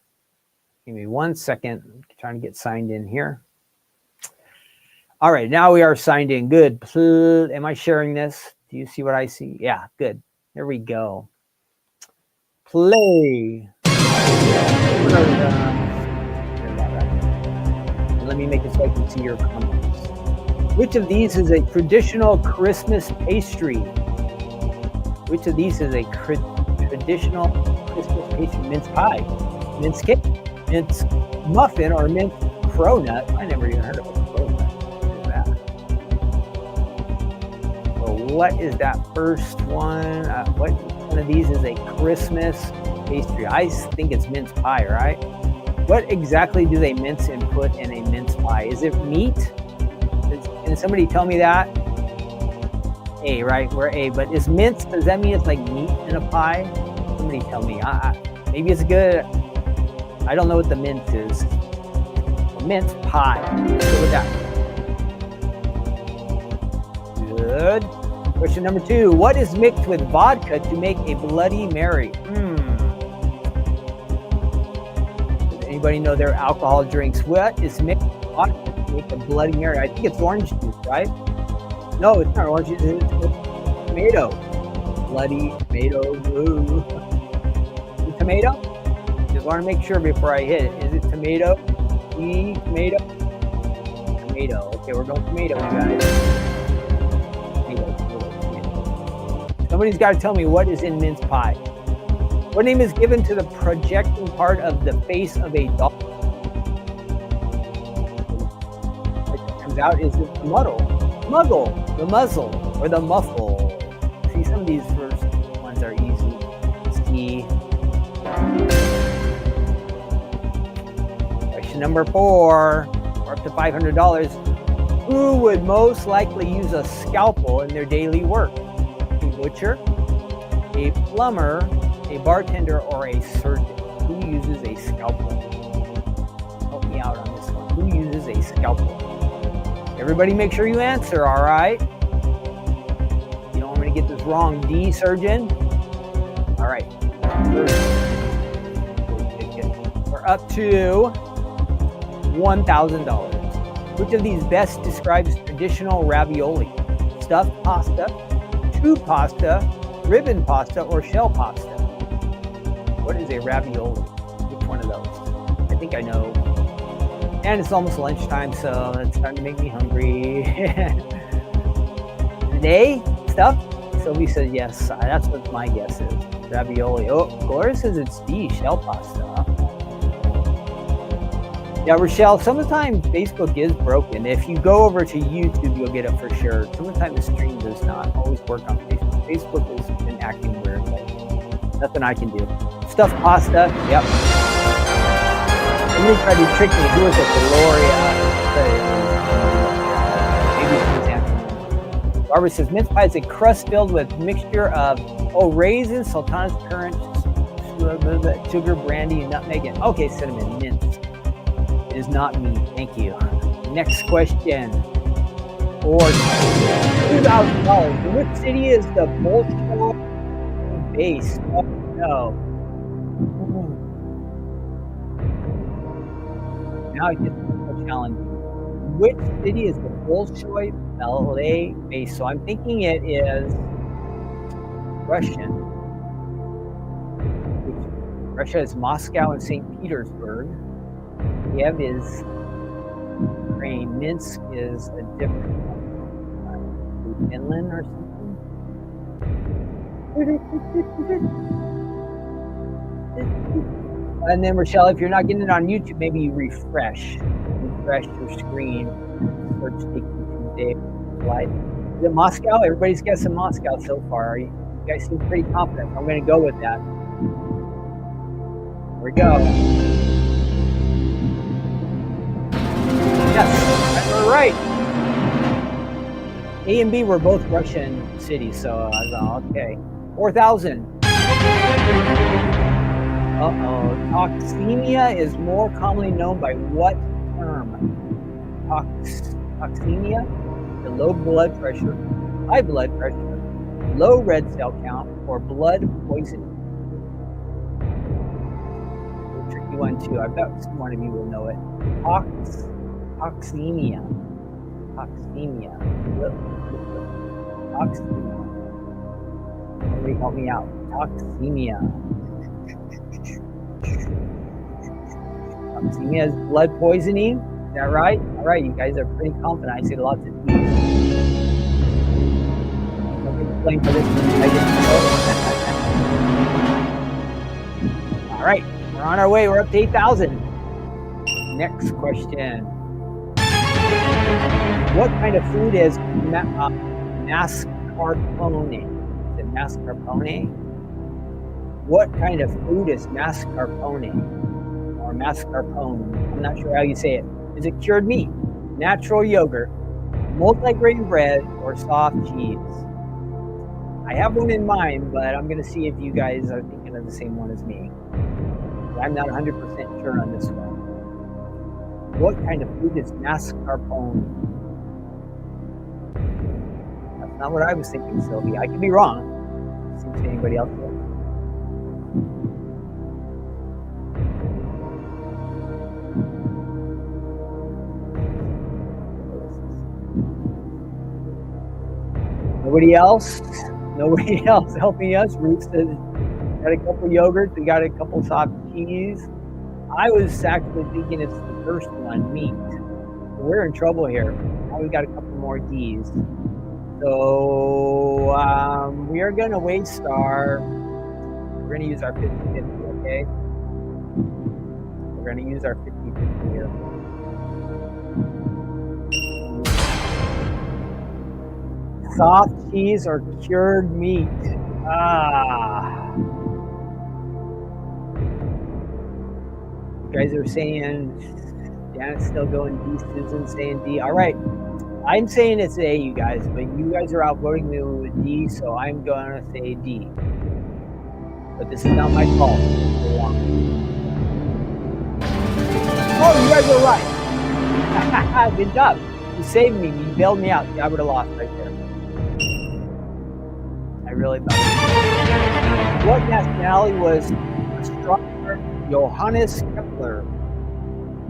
Give me 1 second. I'm trying to get signed in here. All right. Now we are signed in. Good. Am I sharing this? Do you see what I see? Yeah. Good. There we go. Play. Let me make it so I can see your comments. Which of these is a traditional Christmas pastry? Which of these is a traditional Christmas pastry? Mince pie, mince cake, mince muffin, or mince cronut? I never even heard of a cronut. What is that? So what is that first one? What one of these is a Christmas pastry? I think it's mince pie, right? What exactly do they mince and put in a mince pie? Is it meat? Can somebody tell me that? A, right? We're A. But is mince, does that mean it's like meat in a pie? Somebody tell me. Maybe it's good. I don't know what the mince is. Mince pie. Let's go with that. Good. Question number 2. What is mixed with vodka to make a Bloody Mary? Anybody know their alcohol drinks? What is mixed with vodka to make a Bloody Mary? I think it's orange juice, right? No, it's not orange juice. It's tomato. Bloody tomato. Ooh. Is it tomato? Just want to make sure before I hit it. Is it tomato? Tomato? Tomato. Okay, we're going tomato, guys. Tomato. Somebody's got to tell me what is in mince pie. What name is given to the projecting part of the face of a dog? What comes out is the muddle, the muzzle, or the muffle. See, some of these first ones are easy. See. Question number 4, we're up to $500. Who would most likely use a scalpel in their daily work? A butcher, a plumber, a bartender, or a surgeon? Who uses a scalpel? Help me out on this one. Who uses a scalpel? Everybody make sure you answer, all right? You don't want me to get this wrong. D, surgeon? All right. Good. We're up to $1,000. Which of these best describes traditional ravioli? Stuffed pasta, tube pasta, ribbon pasta, or shell pasta? What is a ravioli? Which one of those? I think I know. And it's almost lunchtime, so it's starting to make me hungry. Today, stuff? Sylvie says yes. That's what my guess is. Ravioli. Oh, Gloria says it's D, shell pasta. Yeah, Rochelle, sometimes Facebook is broken. If you go over to YouTube, you'll get it for sure. Sometimes the stream does not always work on Facebook. Facebook has been acting weird. Nothing I can do. Stuffed pasta. Yep. Somebody tried to trick me. Who was it? Gloria. Maybe she's answering. Barbara says mince pie is a crust filled with mixture of raisins, sultanas, currants, sugar, brandy, and nutmeg. Okay, cinnamon, mince. It is not me. Thank you. Next question. For $2,000. In which city is the Bolshoi base? Oh, no. Now it gets more challenging. Which city is the Bolshoi ballet base? So I'm thinking it is Russian. Russia is Moscow and St. Petersburg. Kiev is Ukraine. Minsk is a different one. Finland or something. And then Rochelle, if you're not getting it on YouTube, maybe you refresh your screen. Search Take Two Tuesday. Is it Moscow? Everybody's guessing Moscow so far. You guys seem pretty confident. I'm going to go with that. Here we go. Yes, we're right. A and B were both Russian cities, so I was like, okay. 4,000. Uh-oh. Toxemia is more commonly known by what term? Toxemia? The low blood pressure, high blood pressure, low red cell count, or blood poisoning? A tricky one too. I bet one of you will know it. Toxemia. Toxemia. Toxemia. Somebody help me out. Toxemia. Toxemia is blood poisoning. Is that right? All right, you guys are pretty confident. I see lots of T's. Don't get blamed for this one. I didn't know. All right, we're on our way. We're up to 8,000. Next question. What kind of food is mascarpone? Is it mascarpone? What kind of food is mascarpone? Or mascarpone? I'm not sure how you say it. Is it cured meat, natural yogurt, multi-grain bread, or soft cheese? I have one in mind, but I'm going to see if you guys are thinking of the same one as me. I'm not 100% sure on this one. What kind of food is mascarpone? That's not what I was thinking, Sylvie. I could be wrong. See if anybody else knows. Nobody else? Nobody else helping us? Ruth says, got a couple yogurts, we got a couple soft cheese. I was actually thinking it's the first one, meat. We're in trouble here. Now we got a couple more D's. So we are going to waste our, we're going to use our 50-50, okay? We're going to use our 50-50 here. Soft cheese or cured meat? You guys are saying, Janet's still going D, Susan's saying D. All right, I'm saying it's A, you guys, but you guys are outvoting me with D, so I'm going to say D. But this is not my fault. Oh, you guys are right. Good job. You saved me. You bailed me out. I would have lost right there. I really thought. What nationality was astronomer Johannes Kepler?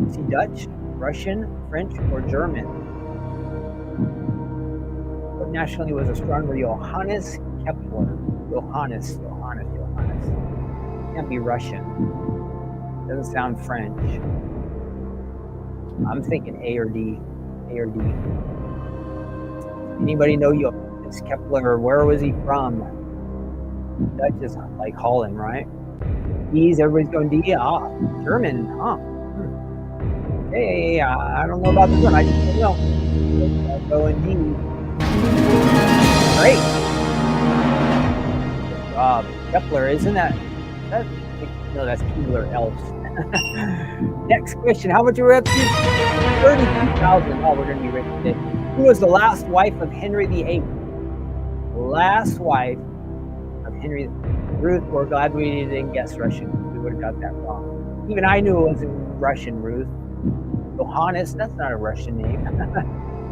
Is he Dutch, Russian, French, or German? What nationality was astronomer Johannes Kepler? Johannes. Can't be Russian. Doesn't sound French. I'm thinking A or D. Anybody know Johannes Kepler? Where was he from? Dutch is like Holland, right? D's, everybody's going D. German, huh? Hey, I don't know about this one. I just don't know. I'll go in D. Great. Good job. Kepler, isn't that? No, that's Keebler Elves. Next question. How much are we up to? 32,000. Oh, we're going to be rich today. Who was the last wife of Henry VIII? Last wife of Henry. Ruth, we're glad we didn't guess Russian. We would have got that wrong. Even I knew it wasn't Russian, Ruth. Johannes, that's not a Russian name.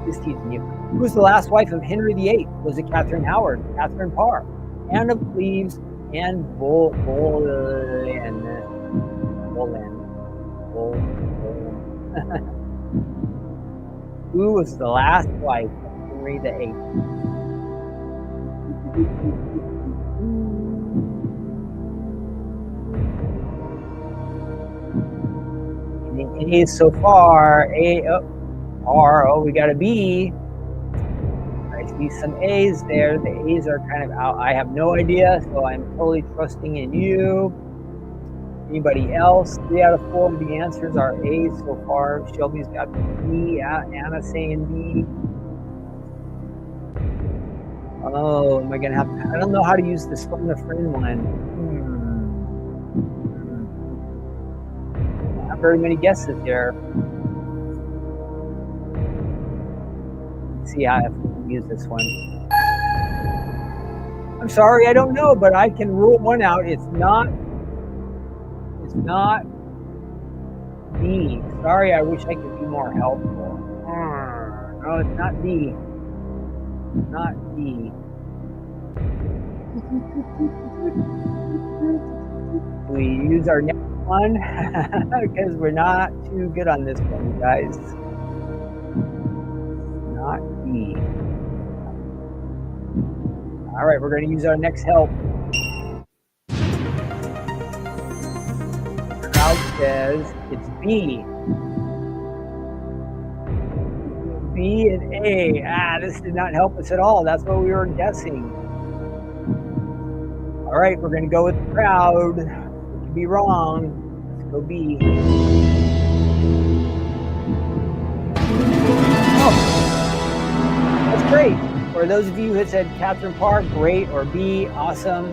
Just teasing you. Who's the last wife of Henry VIII? Was it Catherine Howard, Catherine Parr, Anne of Cleves, and Boleyn? Who was the last wife of Henry VIII? A's so far. We got a B. I see some A's there. The A's are kind of out. I have no idea, so I'm totally trusting in you. Anybody else? 3 out of 4 of the answers are A's so far. Shelby's got B. Anna saying B. Oh, am I gonna have? I don't know how to use this phone a friend one. Not very many guesses here. Let's see how I shouldn't use this one. I'm sorry, I don't know, but I can rule one out. It's not D. Sorry, I wish I could be more helpful. No, it's not D. Not D. We use our next one because we're not too good on this one, guys. Not D. All right, we're going to use our next help. The crowd says it's B. B and A. This did not help us at all. That's what we were guessing. All right, we're going to go with the crowd. We could be wrong. Let's go B. Oh, that's great. For those of you who said Catherine Park, great, or B, awesome.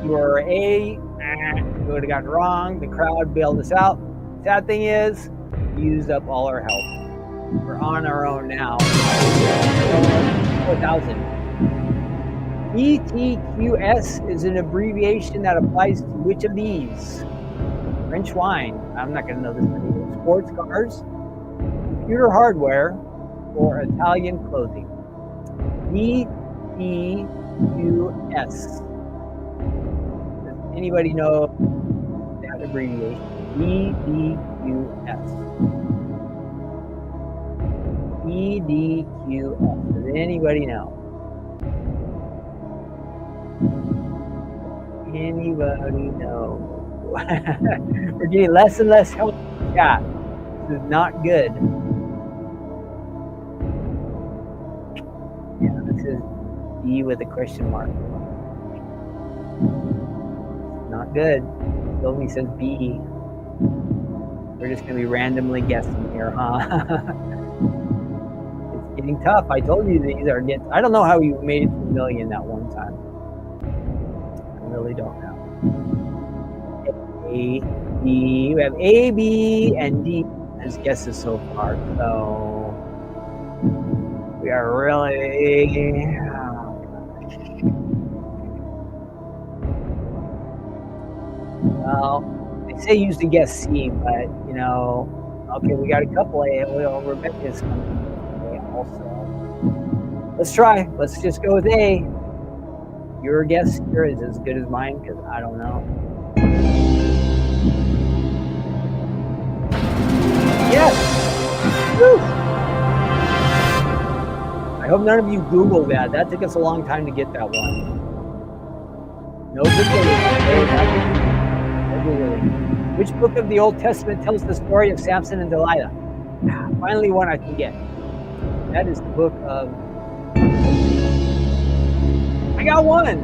You were A, you would have gotten wrong. The crowd bailed us out. Sad thing is, we used up all our help. We're on our own now. 4,000. ETQS is an abbreviation that applies to which of these? French wine. I'm not going to know this one either. Sports cars, computer hardware, or Italian clothing. ETQS. Does anybody know that abbreviation? ETQS. EDQS. Does anybody know? Anybody know? We're getting less and less help in the chat. This is not good. Yeah, this is D with a question mark. Not good. Sylvie says B. We're just going to be randomly guessing here, huh? It's getting tough. I told you these are getting... I don't know how you made it to a million that one time. I really don't know. A, B. We have A, B, and D as guesses so far. So we are really... Well, they say use to guess C, but you know, okay, we got a couple A. Well, Rebecca's coming A also. Let's try. Let's just go with A. Your guess here is as good as mine because I don't know. Yes! Woo! I hope none of you Googled that. That took us a long time to get that one. No Googling. Which book of the Old Testament tells the story of Samson and Delilah? Finally one I can get. That is the book of... I got one!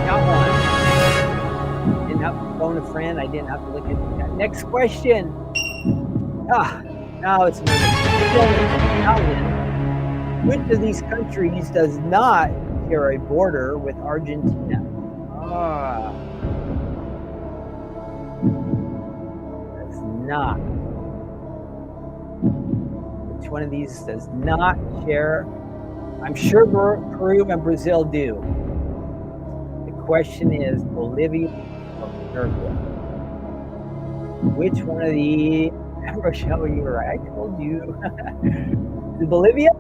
Got one. Didn't have to phone a friend. I didn't have to look at that. Next question. Now it's moving. Which of these countries does not share a border with Argentina? Does not. Which one of these does not share? I'm sure Peru and Brazil do. The question is Bolivia or Paraguay? Which one of these? Rochelle, you were right. I told you. Is it Bolivia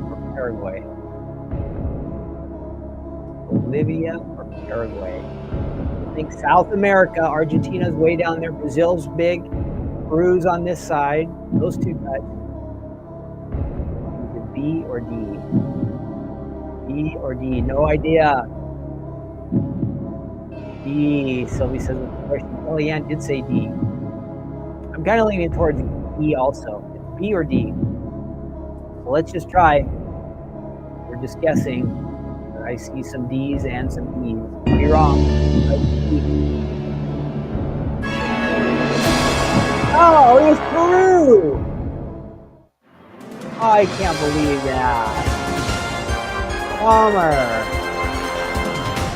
or Paraguay? Bolivia or Paraguay? I think South America. Argentina's way down there. Brazil's big. Peru's on this side. Those two touch. Is it B or D? B or D? No idea. D. Sylvie says it's the question. Kellyanne did say D. I'm kind of leaning towards D also. It's B or D. So let's just try. We're just guessing. I see some D's and some E's. I'll be wrong. Oh, it was Peru! Oh, I can't believe that. Bummer.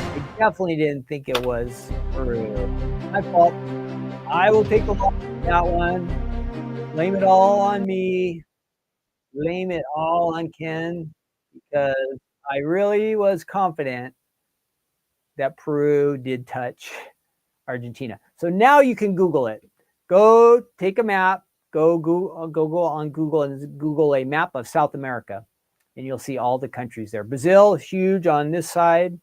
I definitely didn't think it was Peru. My fault. I will take the loss on that one. Blame it all on me. Blame it all on Ken because I really was confident that Peru did touch Argentina. So now you can Google it. Go take a map, go on Google and Google a map of South America, and you'll see all the countries there. Brazil is huge on this side.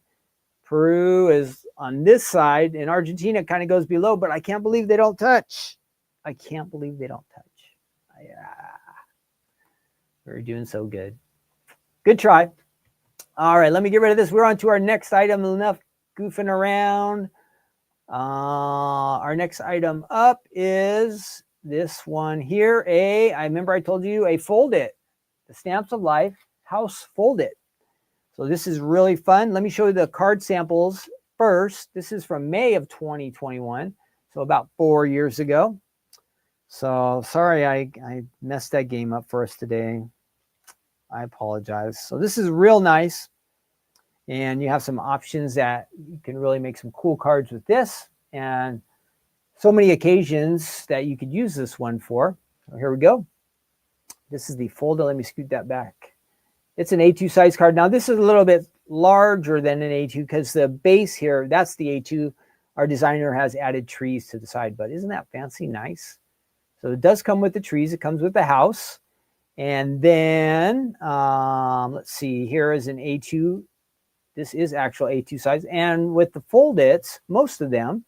Peru is on this side, and Argentina kind of goes below, but I can't believe they don't touch. I can't believe they don't touch. We're doing so good. Good try. All right, let me get rid of this. We're on to our next item. Enough goofing around. Our next item up is this one here. I remember I told you a Fold-it, the Stamps of Life House Fold-it. So this is really fun. Let me show you the card samples first. This is from May of 2021, so about 4 years ago. So sorry I messed that game up for us today. I apologize. So this is real nice. And you have some options that you can really make some cool cards with this. And so many occasions that you could use this one for. So here we go. This is the Fold-it. Let me scoot that back. It's an A2 size card. Now this is a little bit larger than an A2 because the base here, that's the A2. Our designer has added trees to the side, but isn't that fancy nice? So it does come with the trees. It comes with the house. And then, let's see, here is an A2. This is actual A2 size. And with the Fold-its, most of them,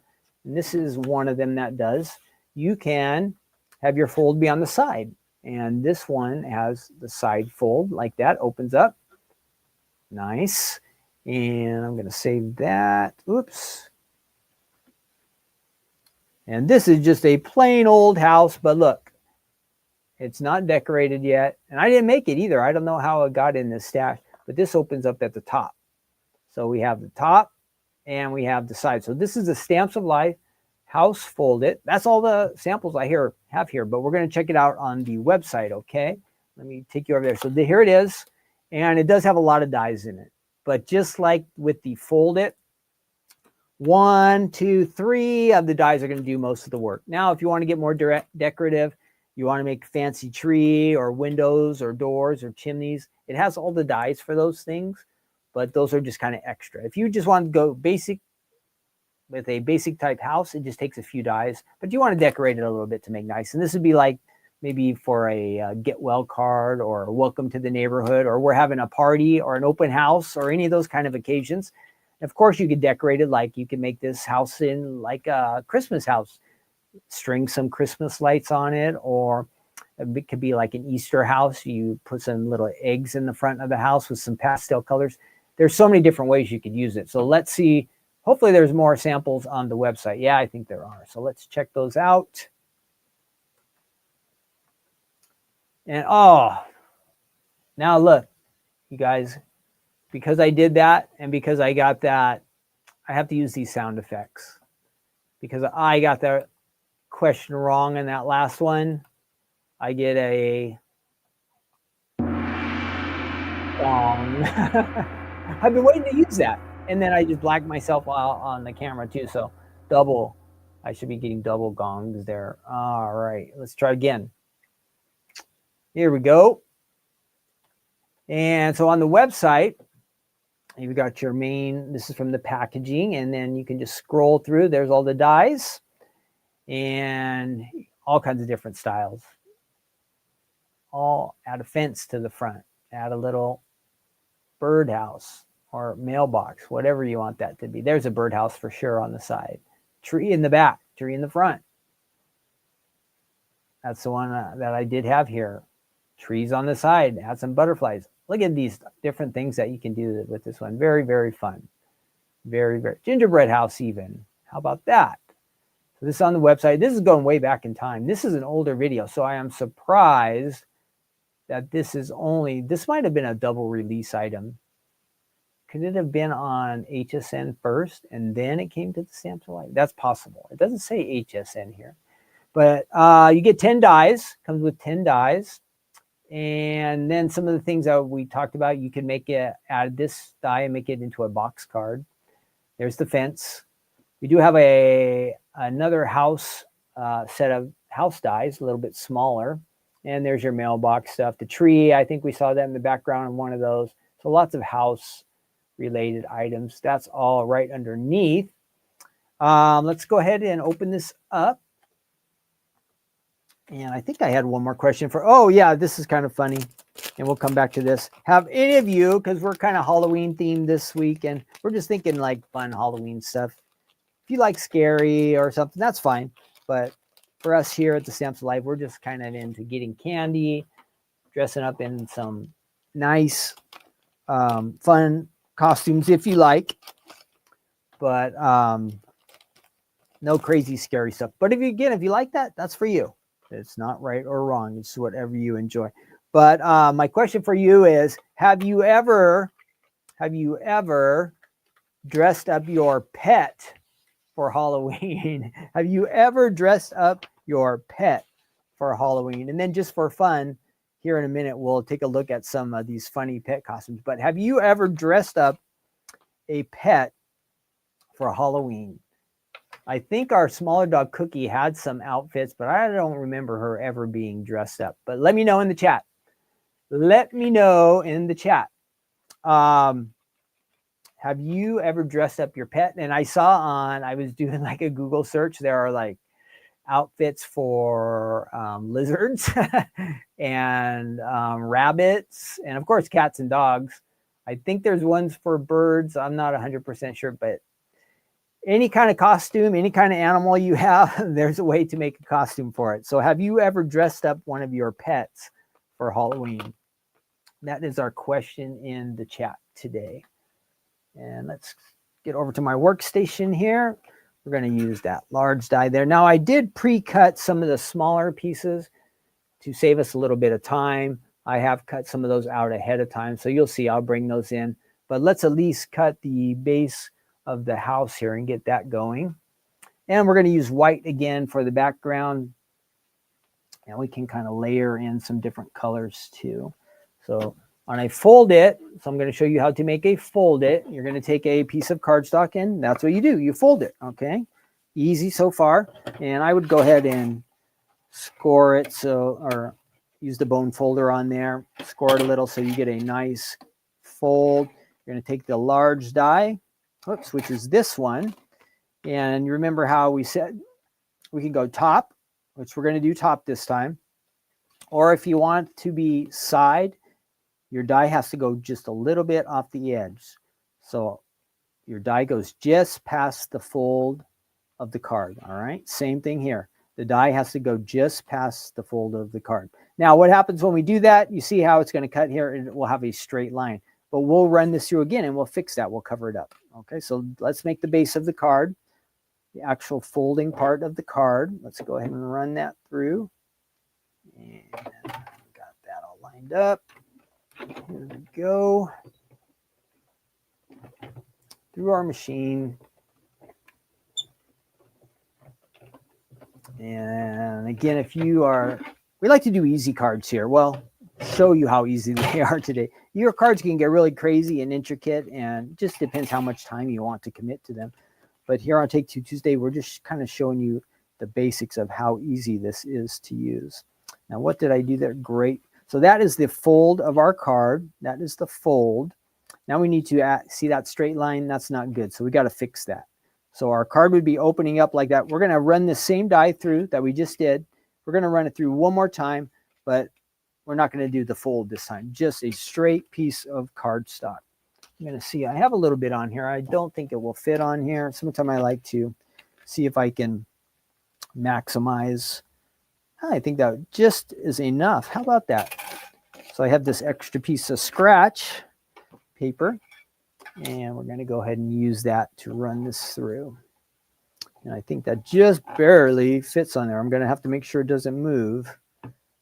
and this is one of them that does, you can have your fold be on the side. And this one has the side fold like that, opens up. Nice. And I'm going to save that. Oops. And this is just a plain old house, but look, it's not decorated yet. And I didn't make it either. I don't know how it got in this stash, but this opens up at the top. So we have the top and we have the side. So this is the Stamps of Life House Fold-it. That's all the samples I have here, but we're going to check it out on the website, okay? Let me take you over there. So here it is, and it does have a lot of dies in it. But just like with the Fold-it, 1, 2, 3 of the dies are going to do most of the work. Now, if you want to get more decorative, you want to make a fancy tree or windows or doors or chimneys, it has all the dies for those things, but those are just kind of extra. If you just want to go basic with a basic type house, it just takes a few dies, but you want to decorate it a little bit to make nice. And this would be like maybe for a get well card or welcome to the neighborhood, or we're having a party or an open house or any of those kind of occasions. Of course, you could decorate it like you can make this house in like a Christmas house, string some Christmas lights on it, or it could be like an Easter house. You put some little eggs in the front of the house with some pastel colors. There's so many different ways you could use it. So let's see. Hopefully there's more samples on the website. Yeah, I think there are. So let's check those out. And oh, now look, you guys, because I did that and because I got that, I have to use these sound effects because I got the question wrong in that last one. I get a gong. I've been waiting to use that. And then I just blacked myself out on the camera too. So double, I should be getting double gongs there. All right, let's try again. Here we go. And so on the website, you've got your main, this is from the packaging, and then you can just scroll through. There's all the dies and all kinds of different styles. All add a fence to the front, add a little birdhouse or mailbox, whatever you want that to be. There's a birdhouse for sure on the side. Tree in the back, tree in the front. That's the one that I did have here. Trees on the side, add some butterflies. Look at these different things that you can do with this one. Very, very fun. Very, very gingerbread house even. How about that? So this is on the website. This is going way back in time. This is an older video, so I am surprised that this might have been a double release item. Could it have been on HSN first and then it came to the Stamps of Life? That's possible. It doesn't say HSN here. But you get 10 dies, comes with 10 dies. And then some of the things that we talked about, you can make it, add this die and make it into a box card. There's the fence. We do have another house set of house dies, a little bit smaller. And there's your mailbox stuff. The tree, I think we saw that in the background in one of those. So lots of house related items. That's all right underneath. Let's go ahead and open this up. And I think I had one more question for, oh yeah, this is kind of funny. And we'll come back to this. Have any of you, because we're kind of Halloween themed this week, and we're just thinking like fun Halloween stuff. If you like scary or something, that's fine. But for us here at the Stamps of Life, we're just kind of into getting candy, dressing up in some nice, fun costumes if you like. But no crazy scary stuff. But if you like that, that's for you. It's not right or wrong. It's whatever you enjoy. But my question for you is, have you ever dressed up your pet for Halloween? Have you ever dressed up your pet for Halloween? And then just for fun, here in a minute, we'll take a look at some of these funny pet costumes. But have you ever dressed up a pet for Halloween? I think our smaller dog Cookie had some outfits, but I don't remember her ever being dressed up. But let me know in the chat. Let me know in the chat. Have you ever dressed up your pet? And I was doing like a Google search. There are like outfits for lizards and rabbits, and of course cats and dogs. I think there's ones for birds. I'm not 100% sure, but any kind of costume, any kind of animal you have, there's a way to make a costume for it. So have you ever dressed up one of your pets for Halloween? That is our question in the chat today. And let's get over to my workstation here. We're going to use that large die there. Now I did pre-cut some of the smaller pieces to save us a little bit of time. I have cut some of those out ahead of time. So you'll see I'll bring those in. But let's at least cut the base of the house here and get that going. And we're going to use white again for the background. And we can kind of layer in some different colors too. So on a fold it, so I'm going to show you how to make a fold it. You're going to take a piece of cardstock and that's what you do. You fold it, okay? Easy so far. And I would go ahead and score it, or use the bone folder on there, score it a little so you get a nice fold. You're going to take the large die, which is this one. And you remember how we said we can go top, which we're going to do top this time. Or if you want to be side, your die has to go just a little bit off the edge. So your die goes just past the fold of the card. All right. Same thing here. The die has to go just past the fold of the card. Now, what happens when we do that? You see how it's going to cut here, and it will have a straight line. But we'll run this through again, and we'll fix that. We'll cover it up. Okay, so let's make the base of the card, the actual folding part of the card. Let's go ahead and run that through. And got that all lined up. Here we go. Through our machine. And again, if you are, we like to do easy cards here. Well, show you how easy they are today. Your cards can get really crazy and intricate, and it just depends how much time you want to commit to them. But here on Take Two Tuesday, we're just kind of showing you the basics of how easy this is to use. Now, what did I do there? Great. So that is the fold of our card. That is the fold. Now we need to see that straight line. That's not good. So we got to fix that. So our card would be opening up like that. We're going to run the same die through that we just did. We're going to run it through one more time, but we're not going to do the fold this time. Just a straight piece of cardstock. I'm going to see. I have a little bit on here. I don't think it will fit on here. Sometimes I like to see if I can maximize. I think that just is enough. How about that? So I have this extra piece of scratch paper, and we're going to go ahead and use that to run this through. And I think that just barely fits on there. I'm going to have to make sure it doesn't move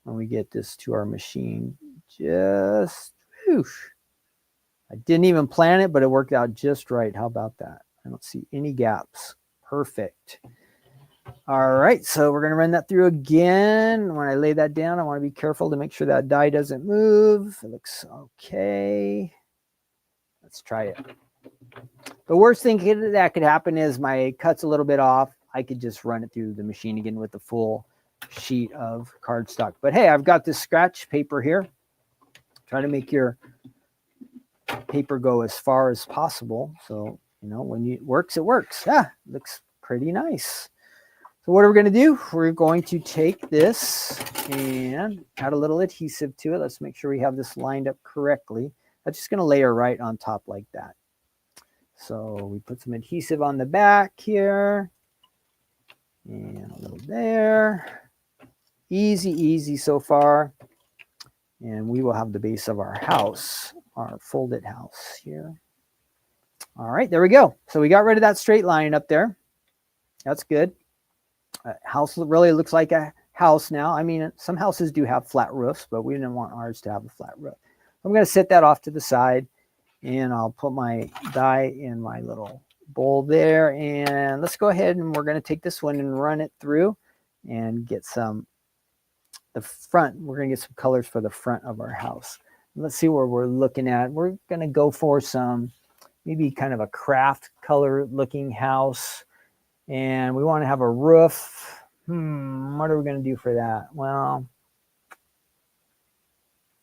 when we get this to our machine. Just, whoosh. I didn't even plan it, but it worked out just right. How about that? I don't see any gaps. Perfect. All right, so we're going to run that through again. When I lay that down, I want to be careful to make sure that die doesn't move. It looks okay. Let's try it. The worst thing that could happen is my cut's a little bit off. I could just run it through the machine again with the full sheet of cardstock. But hey, I've got this scratch paper here. Try to make your paper go as far as possible. So, you know, when it works, it works. Yeah, looks pretty nice. So what are we going to do? We're going to take this and add a little adhesive to it. Let's make sure we have this lined up correctly. I'm just going to layer right on top like that. So we put some adhesive on the back here and a little there. Easy, easy so far. And we will have the base of our house, our folded house here. All right, there we go. So we got rid of that straight line up there. That's good. House really looks like a house now. I mean, some houses do have flat roofs, but we didn't want ours to have a flat roof. I'm going to set that off to the side, and I'll put my die in my little bowl there. And let's go ahead and we're going to take this one and run it through and get some, the front. We're going to get some colors for the front of our house. Let's see where we're looking at. We're going to go for some, maybe kind of a craft color looking house. And we want to have a roof. What are we going to do for that? Well,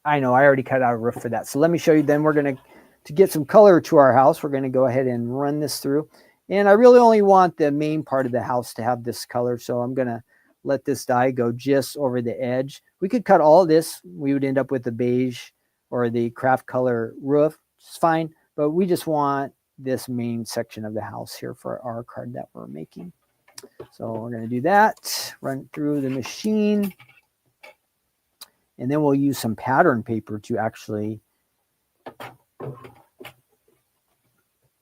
I know I already cut out a roof for that. So let me show you. Then we're going to get some color to our house, we're going to go ahead and run this through. And I really only want the main part of the house to have this color. So I'm going to let this die go just over the edge. We could cut all this. We would end up with the beige or the craft color roof. It's fine. But we just want this main section of the house here for our card that we're making. So we're going to do that, run through the machine, and then we'll use some pattern paper to actually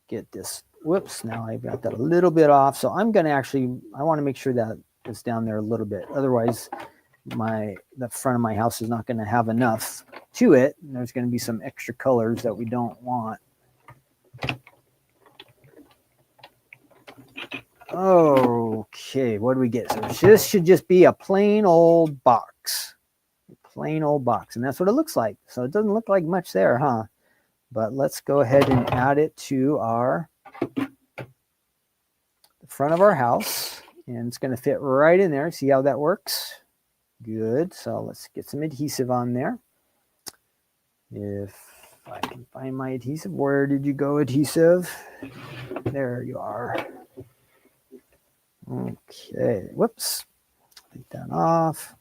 get this. Whoops, now I've got that a little bit off. So I'm going to actually, I want to make sure that it's down there a little bit. Otherwise, the front of my house is not going to have enough to it. And there's going to be some extra colors that we don't want. Okay, what do we get? So this should just be a plain old box. Plain old box. And that's what it looks like. So it doesn't look like much there, huh? But let's go ahead and add it to the front of our house. And it's going to fit right in there. See how that works? Good. So let's get some adhesive on there. If I can find my adhesive. Where did you go, adhesive? There you are. Okay, whoops, take that off.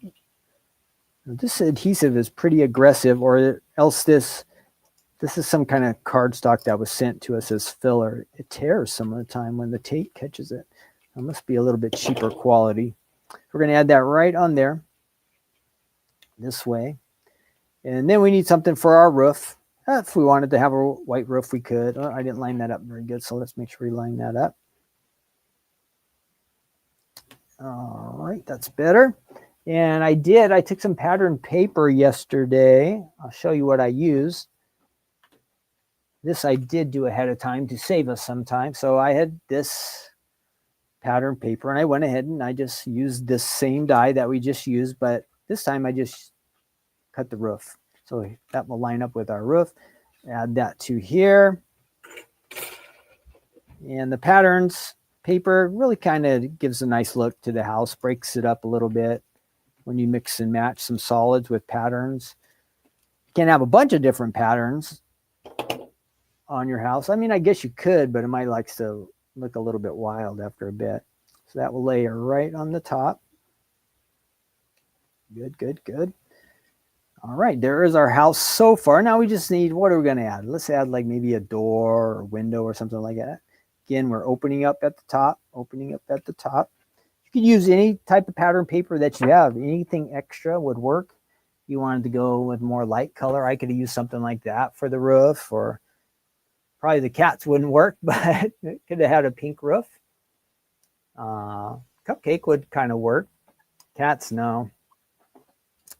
This adhesive is pretty aggressive, or else this is some kind of cardstock that was sent to us as filler. It tears some of the time when the tape catches it. It must be a little bit cheaper quality. We're going to add that right on there, this way. And then we need something for our roof. If we wanted to have a white roof, we could. I didn't line that up very good, so let's make sure we line that up. All right, that's better. And I took some pattern paper yesterday. I'll show you what I used. This I did do ahead of time to save us some time. So I had this pattern paper, and I went ahead and I just used this same die that we just used, but this time I just cut the roof. So that will line up with our roof. Add that to here. And the patterns paper really kind of gives a nice look to the house, breaks it up a little bit when you mix and match some solids with patterns. You can have a bunch of different patterns on your house. I mean, I guess you could, but it might like to look a little bit wild after a bit. So that will layer right on the top. Good, good, good. All right, there is our house so far. Now we just need, what are we going to add? Let's add like maybe a door or window or something like that. Again, we're opening up at the top, opening up at the top. You could use any type of pattern paper that you have. Anything extra would work. You wanted to go with more light color, I could have used something like that for the roof, or probably the cats wouldn't work, but it could have had a pink roof. Cupcake would kind of work. Cats, no.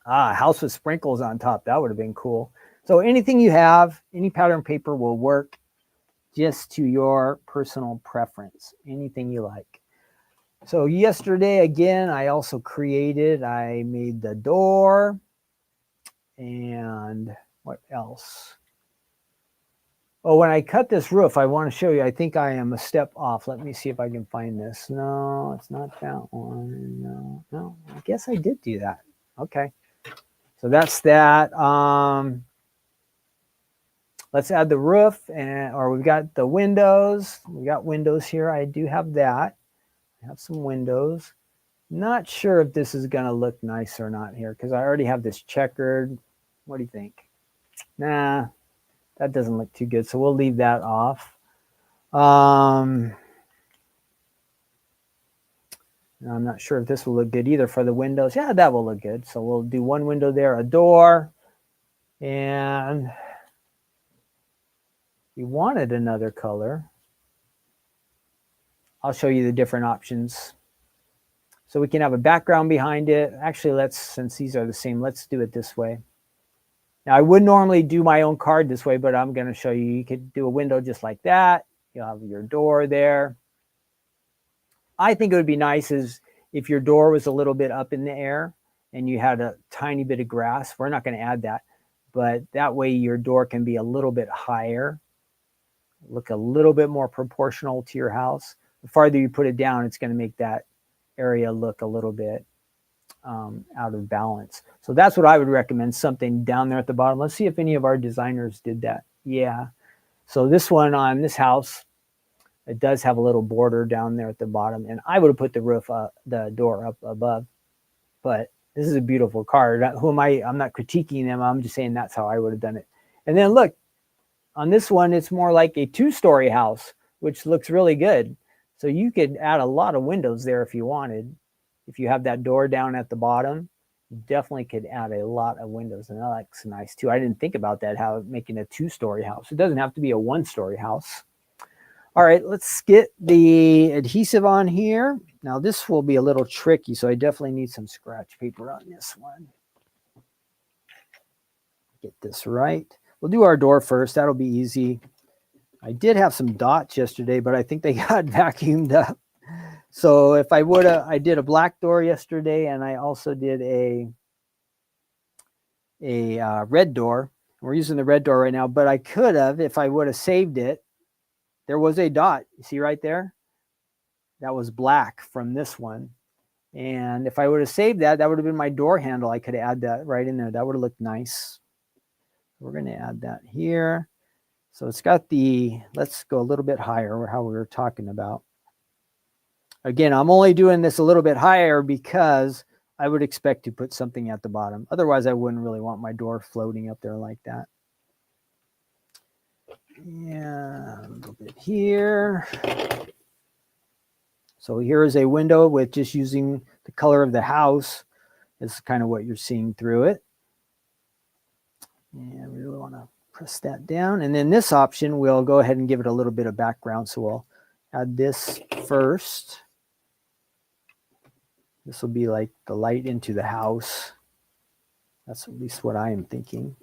House with sprinkles on top. That would have been cool. So anything you have, any pattern paper will work, just to your personal preference. Anything you like. So yesterday, again, I made the door. And what else? Oh, when I cut this roof, I want to show you, I think I am a step off. Let me see if I can find this. No, it's not that one. No, I guess I did do that. Okay. So that's that. Let's add the roof, or we've got the windows. We got windows here. I do have that. I have some windows. Not sure if this is going to look nice or not here because I already have this checkered. What do you think? Nah, that doesn't look too good. So we'll leave that off. I'm not sure if this will look good either for the windows. Yeah, that will look good. So we'll do one window there, a door, and we wanted another color. I'll show you the different options. So we can have a background behind it. Actually, since these are the same, let's do it this way. Now, I would normally do my own card this way, but I'm going to show you. You could do a window just like that. You'll have your door there. I think it would be nice if your door was a little bit up in the air and you had a tiny bit of grass. We're not going to add that, but that way your door can be a little bit higher, look a little bit more proportional to your house. The farther you put it down, it's going to make that area look a little bit out of balance. So that's what I would recommend, something down there at the bottom. Let's see if any of our designers did that. Yeah. So this one on this house, it does have a little border down there at the bottom, and I would have put the door up above. But this is a beautiful card. Who am I? I'm not critiquing them. I'm just saying that's how I would have done it. And then look, on this one, it's more like a 2-story house, which looks really good. So you could add a lot of windows there if you wanted. If you have that door down at the bottom, you definitely could add a lot of windows, and that looks nice too. I didn't think about that, how making a 2-story house. It doesn't have to be a 1-story house. All right, let's get the adhesive on here. Now this will be a little tricky, so I definitely need some scratch paper on this one. Get this right. We'll do our door first. That'll be easy. I did have some dots yesterday, but I think they got vacuumed up. So if I did a black door yesterday, and I also did a red door. We're using the red door right now, but I could have, if I would have saved it, there was a dot. You see right there? That was black from this one. And if I would have saved that, that would have been my door handle. I could add that right in there. That would have looked nice. We're going to add that here. So it's got let's go a little bit higher, how we were talking about. Again, I'm only doing this a little bit higher because I would expect to put something at the bottom. Otherwise, I wouldn't really want my door floating up there like that. Yeah, a little bit here. So here is a window with just using the color of the house. This is kind of what you're seeing through it. And we really want to press that down. And then this option, we'll go ahead and give it a little bit of background. So we'll add this first. This will be like the light into the house. That's at least what I am thinking.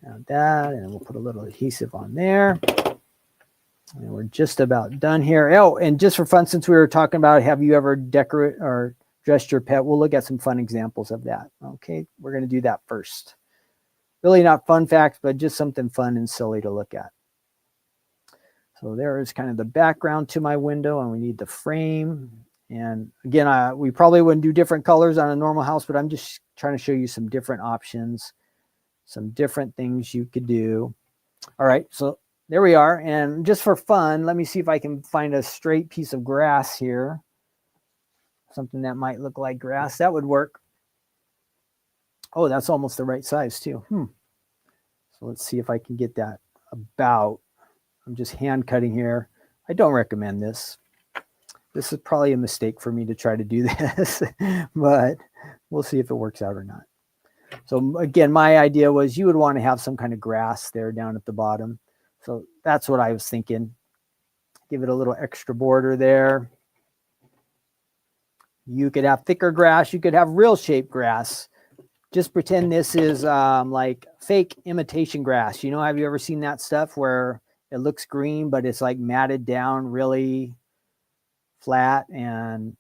Add that, and we'll put a little adhesive on there. And we're just about done here. Oh, and just for fun, since we were talking about have you ever decorate or dressed your pet, we'll look at some fun examples of that. Okay, we're going to do that first. Really not fun facts, but just something fun and silly to look at. So there is kind of the background to my window, and we need the frame. And again, we probably wouldn't do different colors on a normal house, but I'm just trying to show you some different options, some different things you could do. All right, so there we are. And just for fun, let me see if I can find a straight piece of grass here. Something that might look like grass. That would work. Oh, that's almost the right size too. So let's see if I can get that about. I'm just hand cutting here. I don't recommend this. This is probably a mistake for me to try to do this, but we'll see if it works out or not. So again, my idea was you would want to have some kind of grass there down at the bottom. So that's what I was thinking. Give it a little extra border there. You could have thicker grass. You could have real shaped grass. Just pretend this is like fake imitation grass. You know, have you ever seen that stuff where it looks green, but it's like matted down really flat, and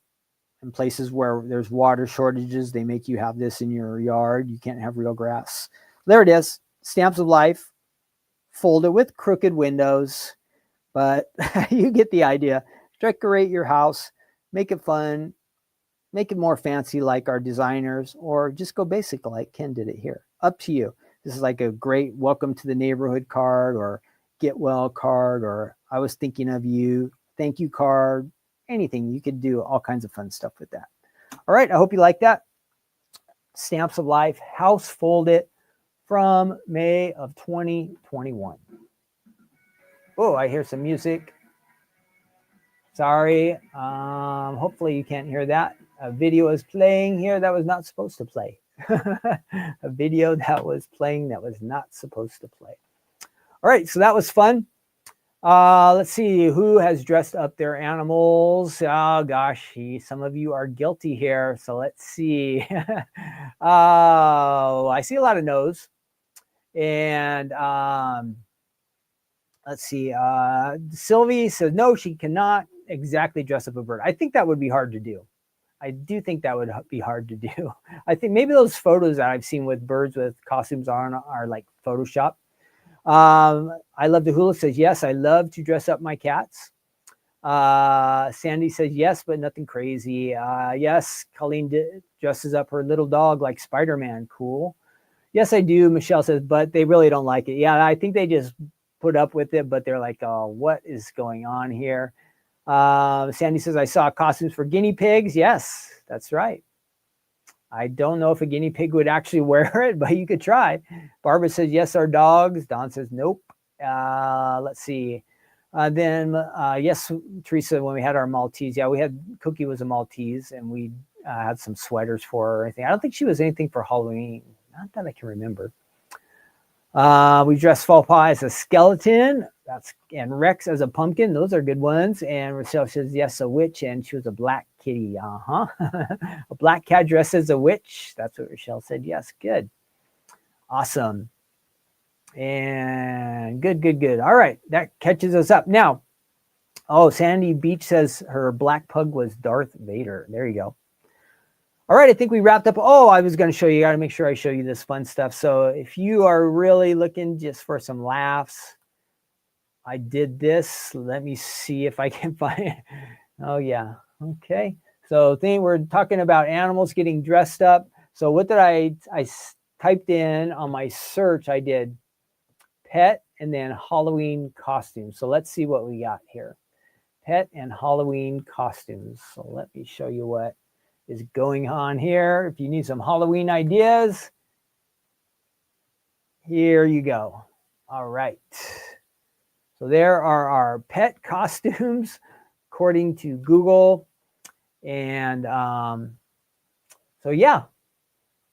in places where there's water shortages, they make you have this in your yard. You can't have real grass. There it is. Stamps of Life. fold it with crooked windows, but you get the idea. Decorate your house, make it fun, make it more fancy like our designers, or just go basic like Ken did it here. Up to you. This is like a great welcome to the neighborhood card, or get well card, or I was thinking of you, thank you card, anything. You could do all kinds of fun stuff with that. All right, I hope you like that. Stamps of Life, House Fold It from May of 2021. Oh, I hear some music. Sorry. Hopefully you can't hear that. A video is playing here that was not supposed to play. A video that was playing that was not supposed to play. All right, so that was fun. Let's see who has dressed up their animals. Oh gosh, some of you are guilty here. So let's see. I see a lot of no's. And let's see. Sylvie says no, she cannot exactly dress up a bird. I think that would be hard to do. I do think that would be hard to do. I think maybe those photos that I've seen with birds with costumes on are like Photoshop. I love the hula says yes, I love to dress up my cats. Sandy says yes, but nothing crazy. Yes, Colleen dresses up her little dog like Spider-Man. Cool. Yes, I do. Michelle says, but they really don't like it. Yeah, I think they just put up with it, but they're like, oh, what is going on here? Sandy says, I saw costumes for guinea pigs. Yes, that's right. I don't know if a guinea pig would actually wear it, but you could try. Barbara says, yes, our dogs. Don says, nope. Let's see. Yes, Teresa, when we had our Maltese, yeah, we had, Cookie was a Maltese, and we had some sweaters for her or anything. I don't think she was anything for Halloween. Not that I can remember. We dressed Faux as a skeleton. And Rex as a pumpkin. Those are good ones. And Rochelle says, yes, a witch. And she was a black kitty. A black cat dressed as a witch. That's what Rochelle said. Yes, good. Awesome. And good. All right. That catches us up. Now, Sandy Beach says her black pug was Darth Vader. There you go. All right, I think we wrapped up. I was going to show you. Got to make sure I show you this fun stuff. So if you are really looking just for some laughs, I did this. Let me see if I can find it. Oh, yeah. Okay. So we're talking about animals getting dressed up. So what did I typed in on my search? I did pet and then Halloween costumes. So let's see what we got here. Pet and Halloween costumes. So let me show you what is going on here. If you need some Halloween ideas, here you go. All right. So there are our pet costumes according to Google. And so yeah,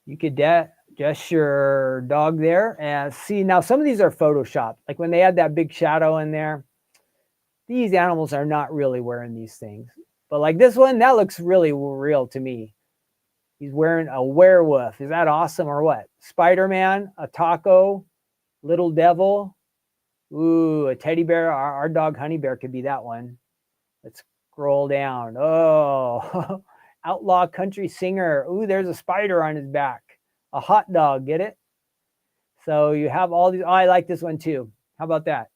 you could dress your dog there. And see, now some of these are Photoshopped. Like when they had that big shadow in there, these animals are not really wearing these things. But like this one, that looks really real to me. He's wearing a werewolf. Is that awesome or what? Spider-Man, a taco, little devil. Ooh, a teddy bear. Our dog Honey Bear could be that one. Let's scroll down. Oh, outlaw country singer. Ooh, there's a spider on his back. A hot dog, get it? So you have all these. Oh, I like this one too. How about that?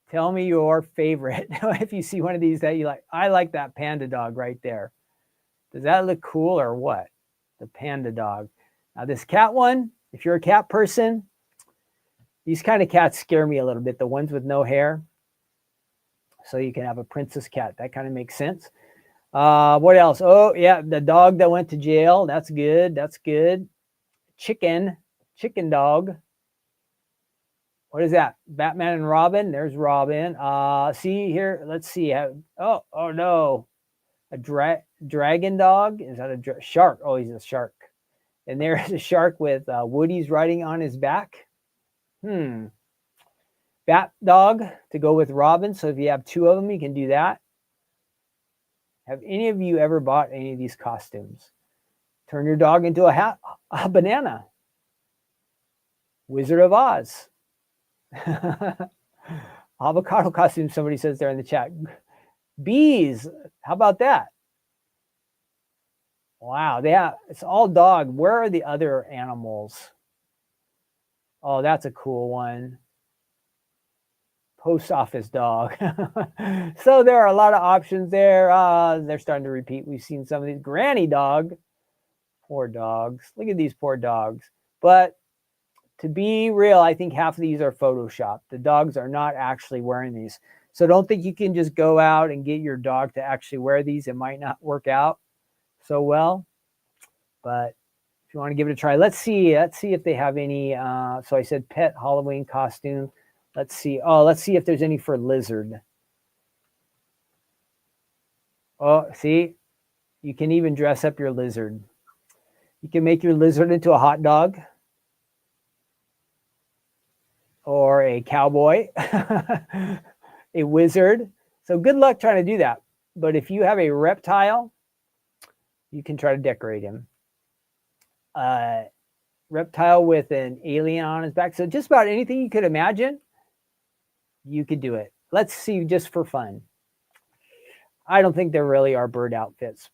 Tell me your favorite. If you see one of these that you like. I like that panda dog right there. Does that look cool or what? The panda dog. Now this cat one, if you're a cat person, these kind of cats scare me a little bit. The ones with no hair. So you can have a princess cat. That kind of makes sense. What else? Oh, yeah, the dog that went to jail. That's good. That's good. Chicken dog. What is that? Batman and Robin. There's Robin. See here. Let's see. Oh no. A dragon dog. Is that a shark? Oh, he's a shark. And there's a shark with Woody's riding on his back. Bat dog to go with Robin. So if you have two of them, you can do that. Have any of you ever bought any of these costumes? Turn your dog into a banana. Wizard of Oz. Avocado costume, somebody says there in the chat. Bees. How about that? Wow, it's all dog. Where are the other animals? Oh, that's a cool one. Post office dog. So there are a lot of options there. They're starting to repeat. We've seen some of these. Granny dog. Poor dogs. Look at these poor dogs. But to be real, I think half of these are Photoshopped. The dogs are not actually wearing these. So don't think you can just go out and get your dog to actually wear these. It might not work out so well. But if you want to give it a try, let's see if they have any. So I said pet Halloween costume. Let's see. Oh, let's see if there's any for lizard. Oh, see, you can even dress up your lizard. You can make your lizard into a hot dog or a cowboy, a wizard. So good luck trying to do that. But if you have a reptile, you can try to decorate him. Reptile with an alien on his back. So just about anything you could imagine, you could do it. Let's see, just for fun. I don't think there really are bird outfits.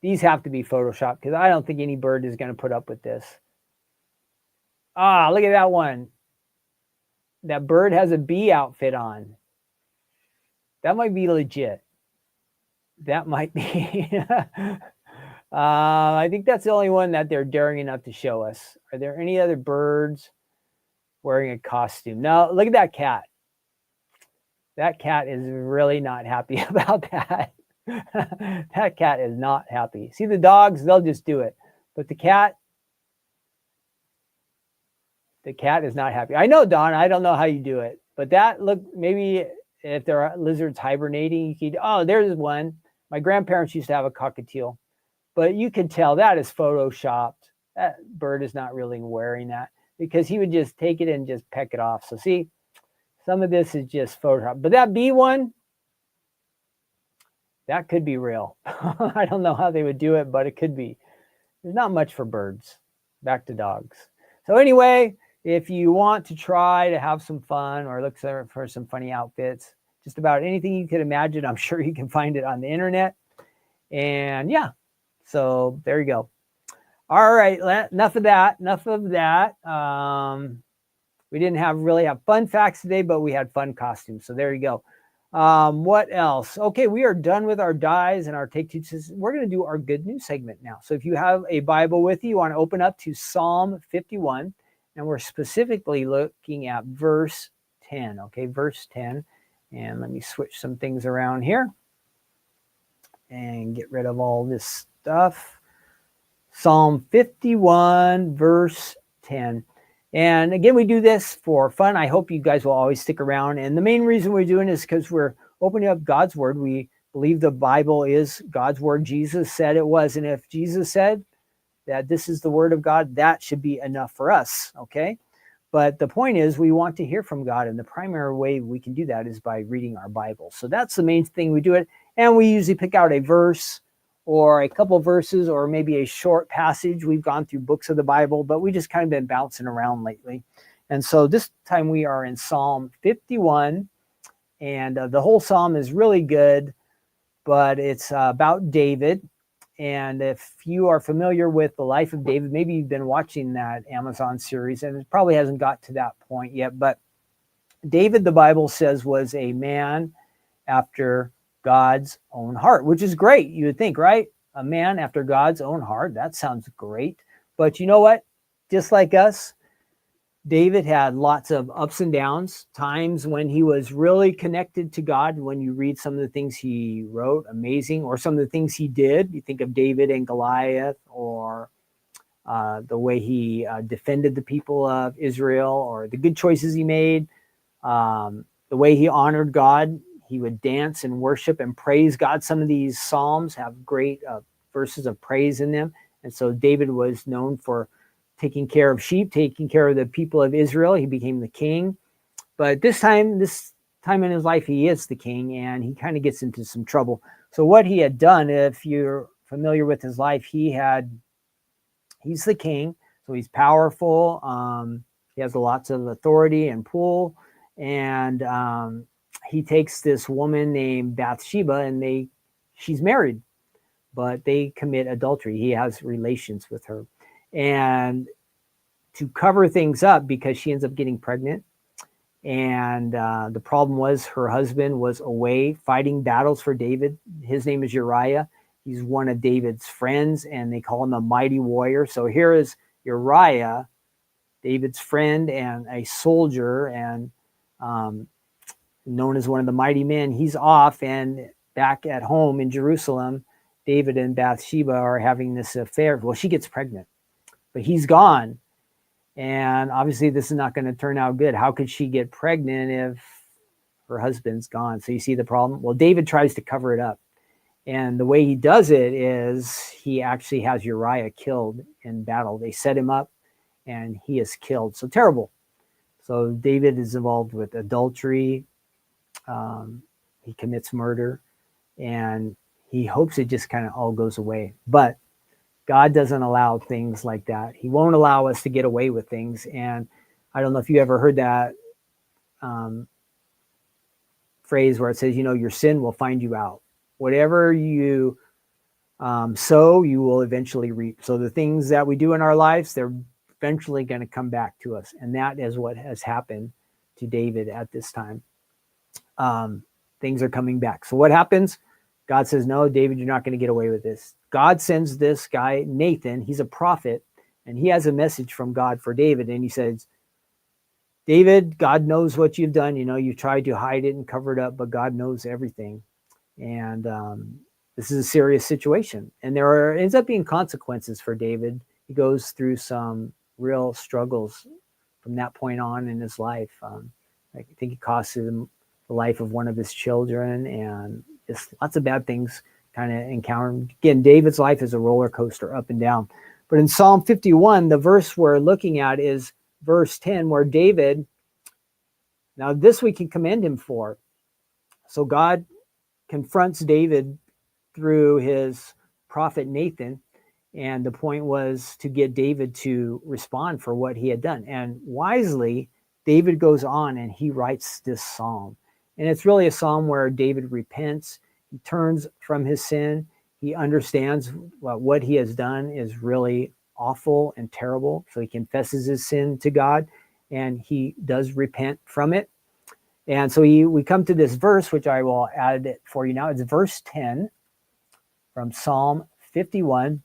These have to be Photoshopped because I don't think any bird is going to put up with this. Ah, look at that one. That bird has a bee outfit on. That might be legit. That might be. I think that's the only one that they're daring enough to show us. Are there any other birds wearing a costume? No, look at that cat. That cat is really not happy about that. That cat is not happy. See, the dogs, they'll just do it. But the cat is not happy. I know, Don, I don't know how you do it. But that, look, maybe if there are lizards hibernating, you could, oh, there's one. My grandparents used to have a cockatiel. But you can tell that is Photoshopped. That bird is not really wearing that because he would just take it and just peck it off. So see, some of this is just Photoshopped. But that bee one, that could be real. I don't know how they would do it, but it could be. There's not much for birds. Back to dogs. So anyway, if you want to try to have some fun or look for some funny outfits, just about anything you could imagine, I'm sure you can find it on the internet. And yeah, so there you go. All right, enough of that. We didn't really have fun facts today, but we had fun costumes. So there you go. What else? Okay, we are done with our dies and our take two. We're going to do our good news segment now. So if you have a Bible with you want to open up to Psalm 51, and we're specifically looking at verse 10. Okay, verse 10. And let me switch some things around here and get rid of all this stuff. Psalm 51, verse 10. And again, we do this for fun. I hope you guys will always stick around. And the main reason we're doing this is because we're opening up God's word. We believe the Bible is God's word. Jesus said it was. And if Jesus said that this is the word of God, that should be enough for us. Okay. But the point is we want to hear from God. And the primary way we can do that is by reading our Bible. So that's the main thing we do it. And we usually pick out a verse or a couple of verses or maybe a short passage. We've gone through books of the Bible, but we just kind of been bouncing around lately. And so this time we are in Psalm 51, and the whole psalm is really good, but it's about David. And if you are familiar with the life of David, maybe you've been watching that Amazon series, and it probably hasn't got to that point yet, but David, the Bible says, was a man after God's own heart, which is great. You would think, right? A man after God's own heart. That sounds great. But you know what? Just like us, David had lots of ups and downs, times when he was really connected to God. When you read some of the things he wrote, amazing, or some of the things he did. You think of David and Goliath, or the way he defended the people of Israel, or the good choices he made, the way he honored God. He would dance and worship and praise God. Some of these psalms have great verses of praise in them. And so David was known for taking care of sheep, taking care of the people of Israel. He became the king. But this time in his life, he is the king, and he kind of gets into some trouble. So what he had done, if you're familiar with his life, he's the king. So he's powerful. He has lots of authority and pull. And he takes this woman named Bathsheba, and she's married, but they commit adultery. He has relations with her. And to cover things up, because she ends up getting pregnant, And the problem was her husband was away fighting battles for David. His name is Uriah. He's one of David's friends, and they call him a mighty warrior. So here is Uriah, David's friend and a soldier, and known as one of the mighty men. He's off, and back at home in Jerusalem, David and Bathsheba are having this affair. Well, she gets pregnant, but he's gone. And obviously this is not going to turn out good. How could she get pregnant if her husband's gone? So you see the problem? Well, David tries to cover it up. And the way he does it is he actually has Uriah killed in battle. They set him up and he is killed. So terrible. So David is involved with adultery. He commits murder, and he hopes it just kind of all goes away. But God doesn't allow things like that. He won't allow us to get away with things. And I don't know if you ever heard that phrase where it says, your sin will find you out. Whatever you sow, you will eventually reap. So the things that we do in our lives, they're eventually going to come back to us. And that is what has happened to David at this time. Things are coming back. So what happens? God says, no, David, you're not going to get away with this. God sends this guy, Nathan. He's a prophet, and he has a message from God for David. And he says, David, God knows what you've done. You tried to hide it and cover it up, but God knows everything. And this is a serious situation. And there ends up being consequences for David. He goes through some real struggles from that point on in his life. I think it cost him the life of one of his children, and just lots of bad things kind of encountered. Again, David's life is a roller coaster up and down. But in Psalm 51, the verse we're looking at is verse 10, where David, now this we can commend him for. So God confronts David through his prophet Nathan, and the point was to get David to respond for what he had done. And wisely, David goes on and he writes this psalm. And it's really a psalm where David repents. He turns from his sin. He understands what he has done is really awful and terrible. So he confesses his sin to God, and he does repent from it. And so we come to this verse, which I will add it for you now. It's verse 10 from Psalm 51.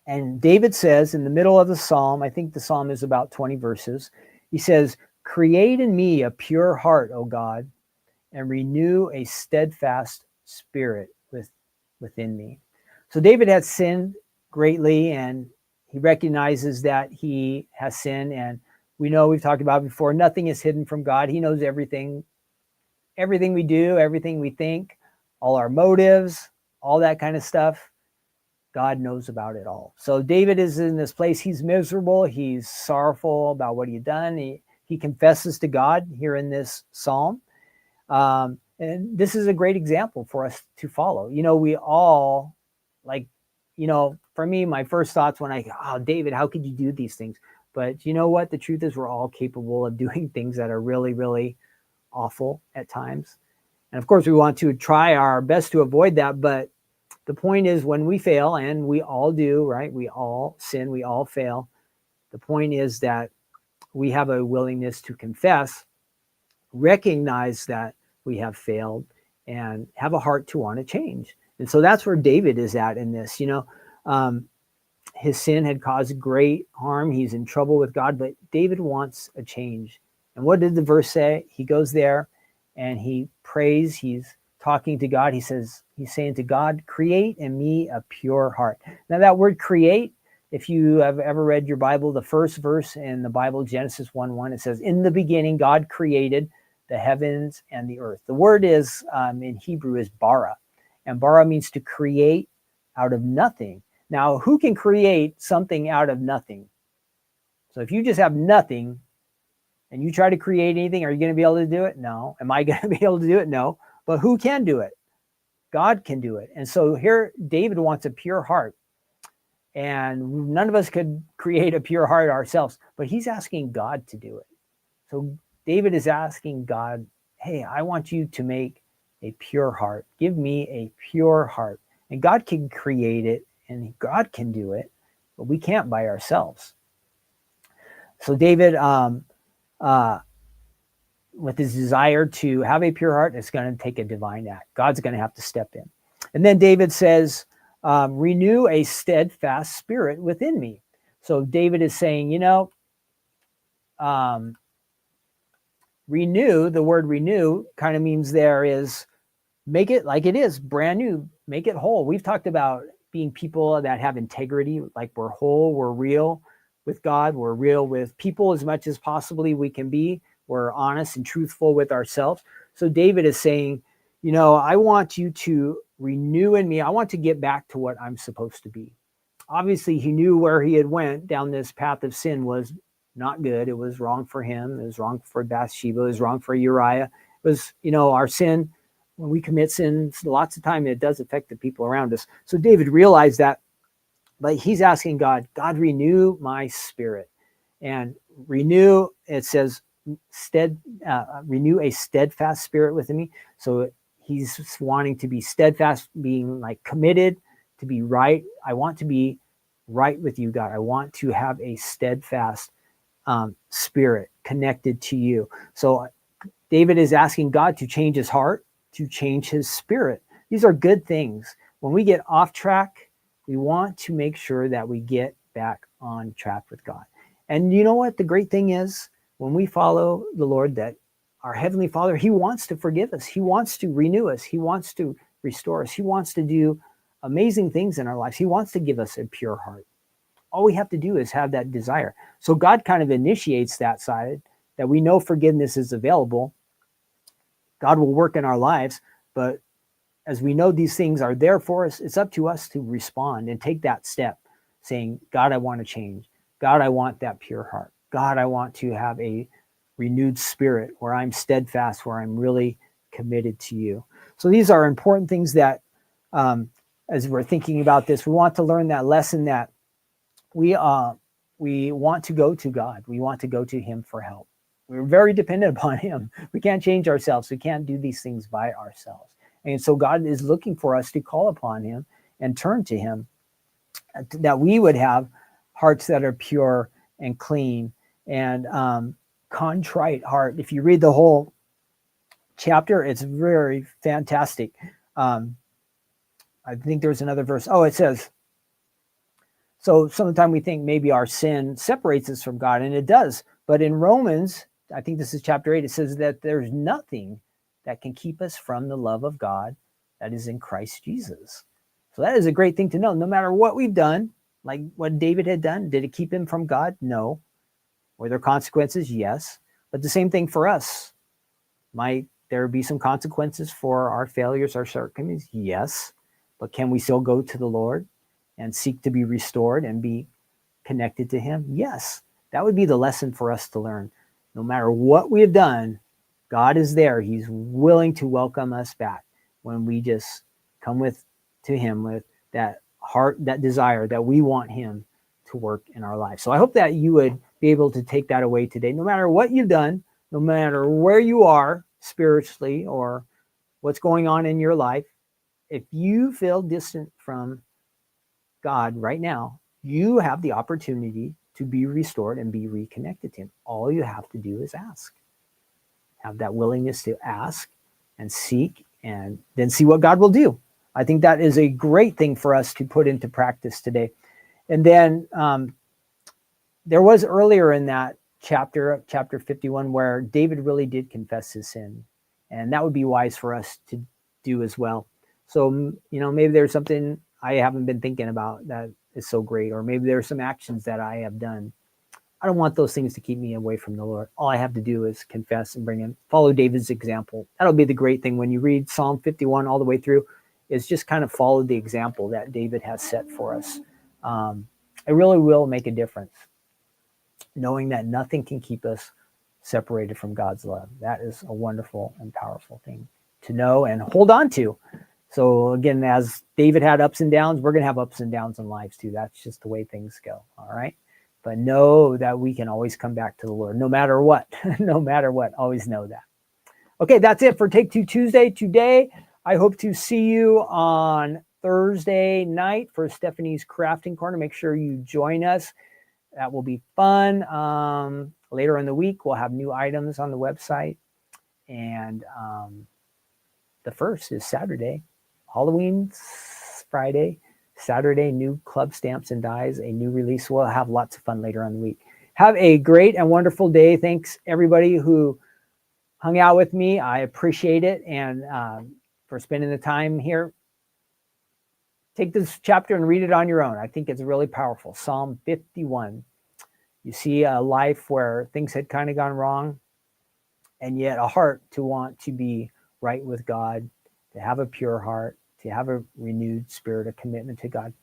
And David says in the middle of the psalm, I think the psalm is about 20 verses, he says, create in me a pure heart, O God, and renew a steadfast spirit within me. So David has sinned greatly, and he recognizes that he has sinned. And we know, we've talked about before, nothing is hidden from God. He knows everything we do, everything we think, all our motives, all that kind of stuff. God knows about it all. So David is in this place. He's miserable. He's sorrowful about what he'd done. He confesses to God here in this psalm. And this is a great example for us to follow. We all, for me, my first thoughts when David, how could you do these things? But you know what? The truth is we're all capable of doing things that are really, really awful at times. And of course, we want to try our best to avoid that. But the point is, when we fail, and we all do, right? We all sin, we all fail. The point is that we have a willingness to confess, recognize that we have failed, and have a heart to want to change. And so that's where David is at in this. His sin had caused great harm. He's in trouble with God, but David wants a change. And what did the verse say? He goes there and he prays. He's talking to God. He's saying to God, create in me a pure heart. Now that word create, if you have ever read your Bible, the first verse in the Bible, Genesis 1:1, it says, in the beginning, God created the heavens and the earth. The word is, in Hebrew, is bara. And bara means to create out of nothing. Now, who can create something out of nothing? So if you just have nothing and you try to create anything, are you going to be able to do it? No. Am I going to be able to do it? No. But who can do it? God can do it. And so here, David wants a pure heart. And none of us could create a pure heart ourselves, but he's asking God to do it. So David is asking God, hey, I want you to make a pure heart. Give me a pure heart. And God can create it, and God can do it, but we can't by ourselves. So David with his desire to have a pure heart, it's going to take a divine act. God's going to have to step in. And then David says, renew a steadfast spirit within me. So David is saying, renew, the word renew kind of means there is make it like it is, brand new, make it whole. We've talked about being people that have integrity, like we're whole, we're real with God, we're real with people as much as possibly we can be. We're honest and truthful with ourselves. So David is saying, I want you to renew in me. I want to get back to what I'm supposed to be. Obviously, he knew where he had went down this path of sin was not good. It was wrong for him. It was wrong for Bathsheba. It was wrong for Uriah. It was, our sin. When we commit sins, lots of time it does affect the people around us. So David realized that, but he's asking God, renew my spirit. And renew, it says, renew a steadfast spirit within me. So he's wanting to be steadfast, being like committed, to be right. I want to be right with you, God. I want to have a steadfast spirit connected to you. So David is asking God to change his heart, to change his spirit. These are good things. When we get off track, we want to make sure that we get back on track with God. And you know what the great thing is? When we follow the Lord, that our Heavenly Father, he wants to forgive us. He wants to renew us. He wants to restore us. He wants to do amazing things in our lives. He wants to give us a pure heart. All we have to do is have that desire. So God kind of initiates that side, that we know forgiveness is available. God will work in our lives, but as we know these things are there for us, it's up to us to respond and take that step, saying, God, I want to change. God, I want that pure heart. God, I want to have a renewed spirit where I'm steadfast, where I'm really committed to you. So these are important things that, as we're thinking about this, we want to learn that lesson that we want to go to God. We want to go to him for help. We're very dependent upon him. We can't change ourselves. We can't do these things by ourselves. And so God is looking for us to call upon him and turn to him, that we would have hearts that are pure and clean and contrite heart. If you read the whole chapter, it's very fantastic. I think there's another verse. Oh, it says, so sometimes we think maybe our sin separates us from God, and it does. But in Romans, I think this is chapter 8, it says that there's nothing that can keep us from the love of God that is in Christ Jesus. So that is a great thing to know. No matter what we've done, like what David had done, did it keep him from God? No. Were there consequences? Yes. But the same thing for us. Might there be some consequences for our failures, our shortcomings? Yes. But can we still go to the Lord and seek to be restored and be connected to him? Yes. That would be the lesson for us to learn. No matter what we have done, God is there. He's willing to welcome us back when we just come to him with that heart, that desire that we want him to work in our life. So I hope that you would be able to take that away today. No matter what you've done, no matter where you are spiritually or what's going on in your life, if you feel distant from God right now, you have the opportunity to be restored and be reconnected to him. All you have to do is ask. Have that willingness to ask and seek, and then see what God will do. I think that is a great thing for us to put into practice today. And then there was earlier in that chapter 51, where David really did confess his sin. And that would be wise for us to do as well. So, maybe there's something I haven't been thinking about that is so great, or maybe there's some actions that I have done. I don't want those things to keep me away from the Lord. All I have to do is confess and bring him, follow David's example. That'll be the great thing when you read Psalm 51 all the way through, is just kind of follow the example that David has set for us. It really will make a difference, knowing that nothing can keep us separated from God's love. That is a wonderful and powerful thing to know and hold on to. So again, as David had ups and downs, we're going to have ups and downs in lives too. That's just the way things go. All right. But know that we can always come back to the Lord, no matter what. No matter what, always know that. Okay, that's it for Take Two Tuesday today. I hope to see you on Thursday night for Stephanie's Crafting Corner. Make sure you join us. That will be fun. Later in the week, we'll have new items on the website. And the 1st is Saturday. Halloween's Friday. Saturday, new club stamps and dies, a new release. We'll have lots of fun later on in the week. Have a great and wonderful day. Thanks, everybody who hung out with me. I appreciate it. And for spending the time here. Take this chapter and read it on your own. I think it's really powerful. Psalm 51. You see a life where things had kind of gone wrong, and yet a heart to want to be right with God, to have a pure heart, to have a renewed spirit, a commitment to God.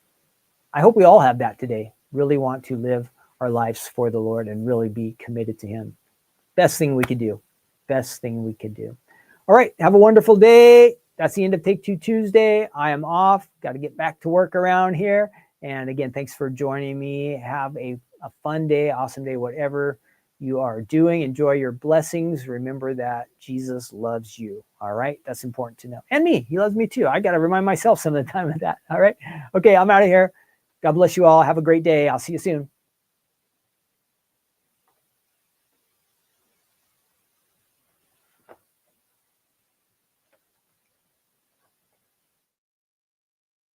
I hope we all have that today. Really want to live our lives for the Lord and really be committed to Him. Best thing we could do. Best thing we could do. All right. Have a wonderful day. That's the end of Take Two Tuesday. I am off. Got to get back to work around here. And again, thanks for joining me. Have a fun day, awesome day, whatever you are doing. Enjoy your blessings. Remember that Jesus loves you. All right. That's important to know. And me. He loves me too. I got to remind myself some of the time of that. All right. Okay. I'm out of here. God bless you all. Have a great day. I'll see you soon.